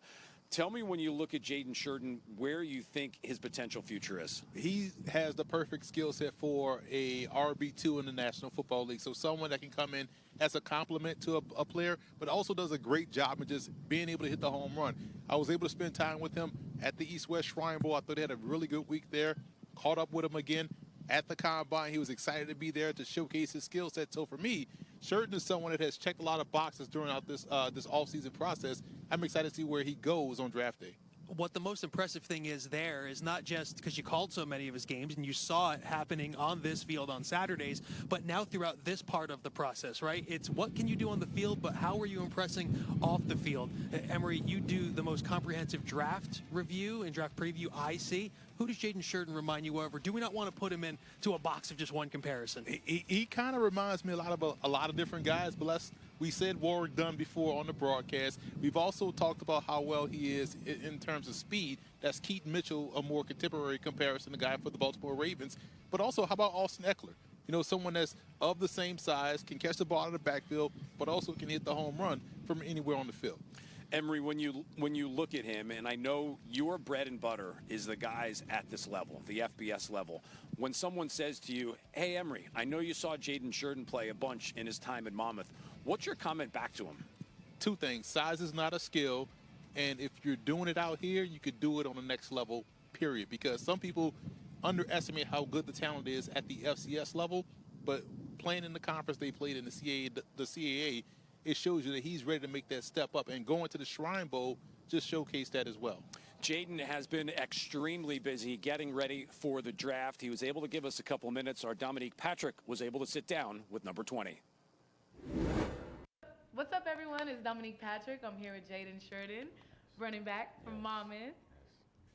Tell me, when you look at Jaden Sheran, where you think his potential future is. He has the perfect skill set for a RB2 in the National Football League. So someone that can come in as a complement to a player, but also does a great job of just being able to hit the home run. I was able to spend time with him at the East-West Shrine Bowl. I thought he had a really good week there. Caught up with him again at the Combine. He was excited to be there to showcase his skill set. So for me, Sheran is someone that has checked a lot of boxes during this offseason process. I'm excited to see where he goes on draft day. What the most impressive thing is there is not just because you called so many of his games and you saw it happening on this field on Saturdays, but now throughout this part of the process, right? It's what can you do on the field, but how are you impressing off the field? Emory, you do the most comprehensive draft review and draft preview I see. Who does Jaden Sheran remind you of, or do we not want to put him into a box of just one comparison? He kind of reminds me a lot of different guys, but we said Warwick Dunn before on the broadcast. We've also talked about how well he is in terms of speed. That's Keaton Mitchell, a more contemporary comparison, the guy for the Baltimore Ravens. But also, how about Austin Eckler? You know, someone that's of the same size, can catch the ball out of the backfield, but also can hit the home run from anywhere on the field. Emory, when you look at him, and I know your bread and butter is the guys at this level, the FBS level. When someone says to you, hey, Emory, I know you saw Jaden Sheran play a bunch in his time at Monmouth. What's your comment back to him? Two things. Size is not a skill, and if you're doing it out here, you could do it on the next level, period. Because some people underestimate how good the talent is at the FCS level, but playing in the conference they played in the CAA, it shows you that he's ready to make that step up. And going to the Shrine Bowl just showcased that as well. Jaden has been extremely busy getting ready for the draft. He was able to give us a couple minutes. Our Dominique Patrick was able to sit down with number 20. What's up, everyone? It's Dominique Patrick. I'm here with Jaden Sheran, running back from Monmouth.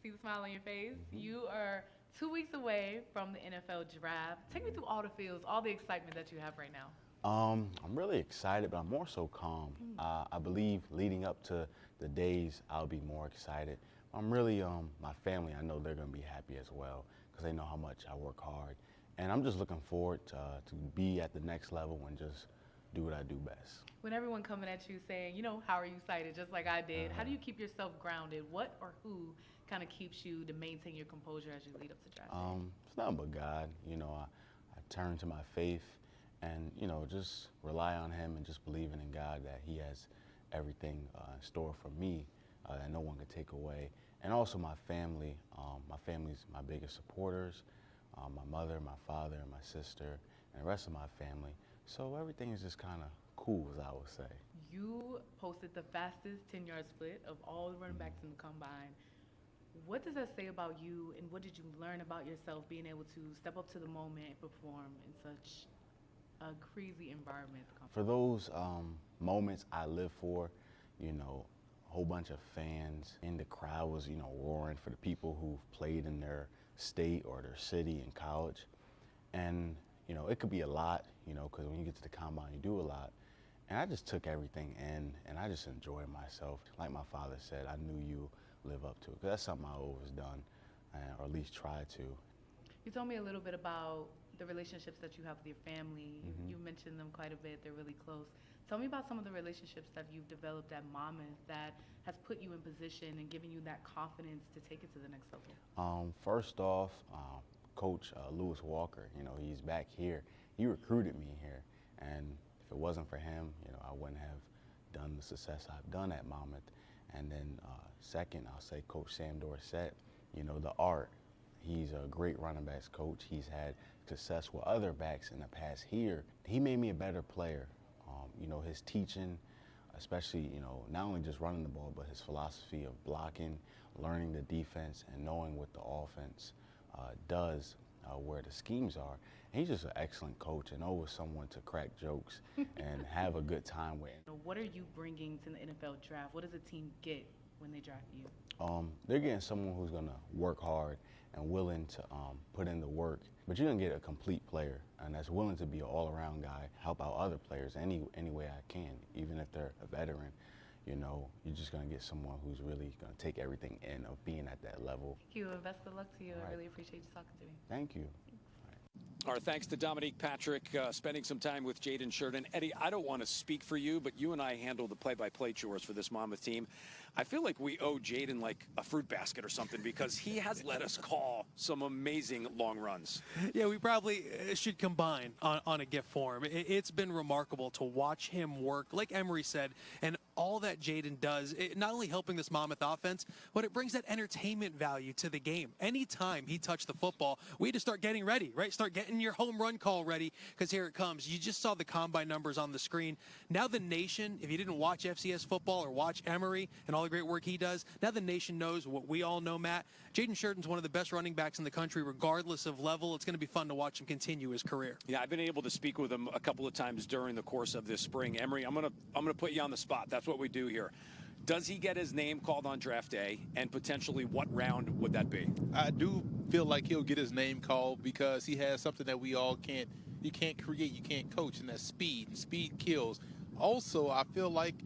See the smile on your face. You are 2 weeks away from the NFL draft. Take me through all the feels, all the excitement that you have right now. I'm really excited, but I'm more so calm. I believe leading up to the days, I'll be more excited. I'm really, my family, I know they're going to be happy as well because they know how much I work hard. And I'm just looking forward to be at the next level and just do what I do best. When everyone coming at you saying, you know, how are you excited, just like I did, how do you keep yourself grounded? What or who kind of keeps you to maintain your composure as you lead up to draft day? It's nothing but God. You know, I turn to my faith and, you know, just rely on him and just believing in God that he has everything in store for me that no one can take away. And also my family. My family's my biggest supporters. My mother, my father, and my sister, and the rest of my family. So everything is just kind of cool, as I would say. You posted the fastest 10-yard split of all the running backs in the combine. What does that say about you, and what did you learn about yourself being able to step up to the moment and perform in such a crazy environment? For those moments I live for, you know, a whole bunch of fans in the crowd was, you know, roaring for the people who've played in their state or their city in college. And, you know, it could be a lot, you know, because when you get to the combine, you do a lot. And I just took everything in, and I just enjoyed myself. Like my father said, I knew you live up to it, because that's something I've always done, or at least tried to. You told me a little bit about the relationships that you have with your family. You mentioned them quite a bit. They're really close. Tell me about some of the relationships that you've developed at Monmouth that has put you in position and given you that confidence to take it to the next level. First off, Coach Lewis Walker, you know, he's back here. He recruited me here, and if it wasn't for him, you know, I wouldn't have done the success I've done at Monmouth. And then second, I'll say Coach Sam Dorsett, you know, the art. He's a great running backs coach. He's had success with other backs in the past here. He made me a better player. You know, his teaching, especially, you know, not only just running the ball, but his philosophy of blocking, learning the defense, and knowing what the offense does where the schemes are. And he's just an excellent coach and always someone to crack jokes and have a good time with. What are you bringing to the NFL draft? What does a team get when they draft you? They're getting someone who's going to work hard and willing to put in the work. But you're going to get a complete player, and that's willing to be an all-around guy, help out other players any way I can, even if they're a veteran. You know, you're just going to get someone who's really going to take everything in of being at that level. Thank you, and best of luck to you. Right. I really appreciate you talking to me. Thank you. Our thanks to Dominique Patrick, spending some time with Jaden Sheran. Eddie, I don't want to speak for you, but you and I handle the play-by-play chores for this Monmouth team. I feel like we owe Jaden like a fruit basket or something because he has let us call some amazing long runs. Yeah, we probably should combine on a gift form. It's been remarkable to watch him work, like Emery said, and all that Jaden does, not only helping this Monmouth offense, but it brings that entertainment value to the game. Anytime he touched the football, we had to start getting ready, right? Start getting your home run call ready because here it comes. You just saw the combine numbers on the screen. Now the nation, if you didn't watch FCS football or watch Emery and all the great work he does, now the nation knows what we all know, Matt. Jaden Sheran's one of the best running backs in the country, regardless of level. It's going to be fun to watch him continue his career. Yeah, I've been able to speak with him a couple of times during the course of this spring. Emery, I'm gonna put you on the spot. That's what we do here. Does he get his name called on draft day, and potentially what round would that be? I do feel like he'll get his name called because he has something that we all can't. You can't create, you can't coach, and that's speed. And speed kills. Also, I feel like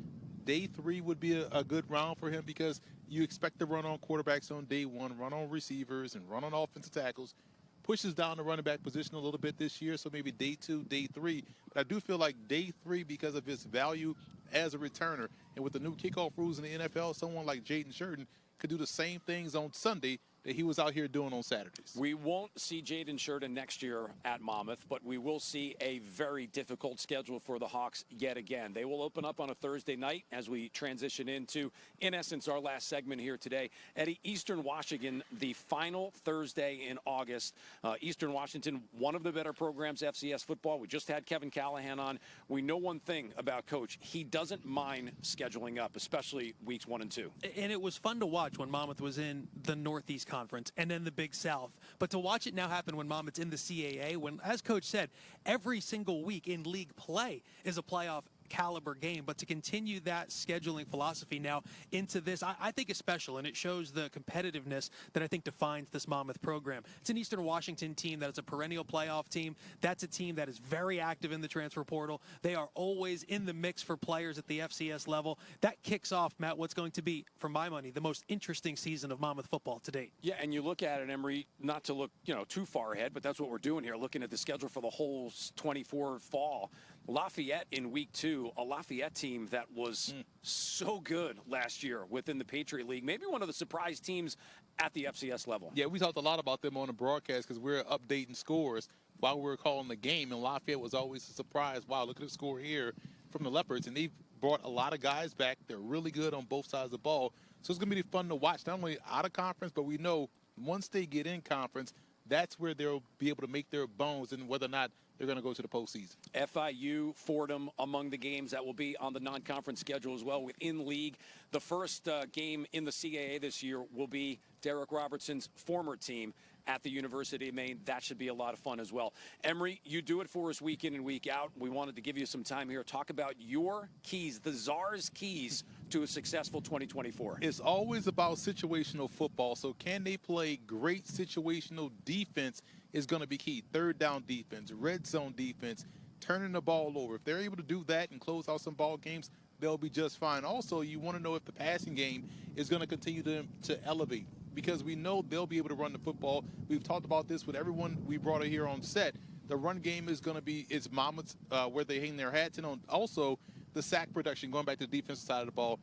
day 3 would be a good round for him because you expect to run on quarterbacks on day 1, run on receivers, and run on offensive tackles. Pushes down the running back position a little bit this year, so maybe day 2, day 3. But I do feel like day 3, because of his value as a returner, and with the new kickoff rules in the NFL, someone like Jaden Sheran could do the same things on Sunday that he was out here doing on Saturdays. We won't see Jaden Sheran next year at Monmouth, but we will see a very difficult schedule for the Hawks yet again. They will open up on a Thursday night as we transition into, in essence, our last segment here today. Eddie, Eastern Washington, the final Thursday in August. Eastern Washington, one of the better programs, FCS football. We just had Kevin Callahan on. We know one thing about Coach. He doesn't mind scheduling up, especially weeks 1 and 2. And it was fun to watch when Monmouth was in the Northeast Conference and then the Big South. But to watch it now happen when Monmouth's in the CAA, when, as Coach said, every single week in league play is a playoff caliber game, but to continue that scheduling philosophy now into this, I think is special, and it shows the competitiveness that I think defines this Monmouth program. It's an Eastern Washington team that is a perennial playoff team. That's a team that is very active in the transfer portal. They are always in the mix for players at the FCS level. That kicks off, Matt, what's going to be, for my money, the most interesting season of Monmouth football to date. Yeah, and you look at it, Emery, not to look, too far ahead, but that's what we're doing here, looking at the schedule for the whole 24 fall. Lafayette in week 2, a Lafayette team that was so good last year within the Patriot League. Maybe one of the surprise teams at the FCS level. Yeah, we talked a lot about them on the broadcast because we're updating scores while we were calling the game, and Lafayette was always a surprise. Wow, look at the score here from the Leopards, and they've brought a lot of guys back. They're really good on both sides of the ball, so it's going to be fun to watch, not only out of conference, but we know once they get in conference, that's where they'll be able to make their bones and whether or not they're going to go to the postseason. FIU, Fordham among the games that will be on the non-conference schedule as well within league. The first game in the CAA this year will be Derek Robertson's former team at the University of Maine. That should be a lot of fun as well. Emery, you do it for us week in and week out. We wanted to give you some time here. Talk about your keys, the Czar's keys to a successful 2024. It's always about situational football, so can they play great situational defense is going to be key. Third down defense, red zone defense, turning the ball over. If they're able to do that and close out some ball games, they'll be just fine. Also, you want to know if the passing game is going to continue to elevate, because we know they'll be able to run the football. We've talked about this with everyone we brought it here on set. The run game is going to be, it's Monmouth's where they hang their hats, and also the sack production, going back to the defensive side of the ball.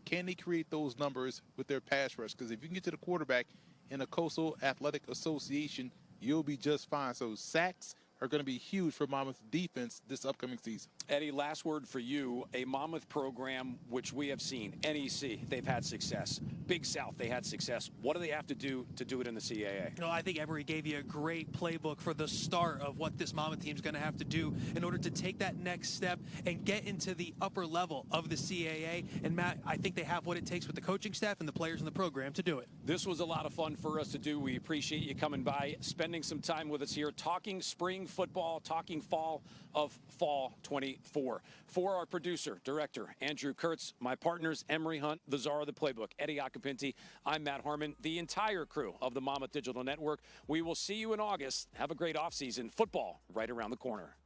Can they create those numbers with their pass rush? Because if you can get to the quarterback in a Coastal Athletic Association, you'll be just fine. So sacks are going to be huge for Monmouth defense this upcoming season. Eddie, last word for you. A Monmouth program which we have seen, NEC, they've had success. Big South, they had success. What do they have to do it in the CAA? I think Emery gave you a great playbook for the start of what this Monmouth team is going to have to do in order to take that next step and get into the upper level of the CAA. And Matt, I think they have what it takes with the coaching staff and the players in the program to do it. This was a lot of fun for us to do. We appreciate you coming by, spending some time with us here, talking spring football, talking fall of fall 24. For our producer, director, Andrew Kurtz, my partners, Emery Hunt, the czar of the playbook, Eddie Acapinti, I'm Matt Harmon, the entire crew of the Monmouth Digital Network. We will see you in August. Have a great offseason. Football right around the corner.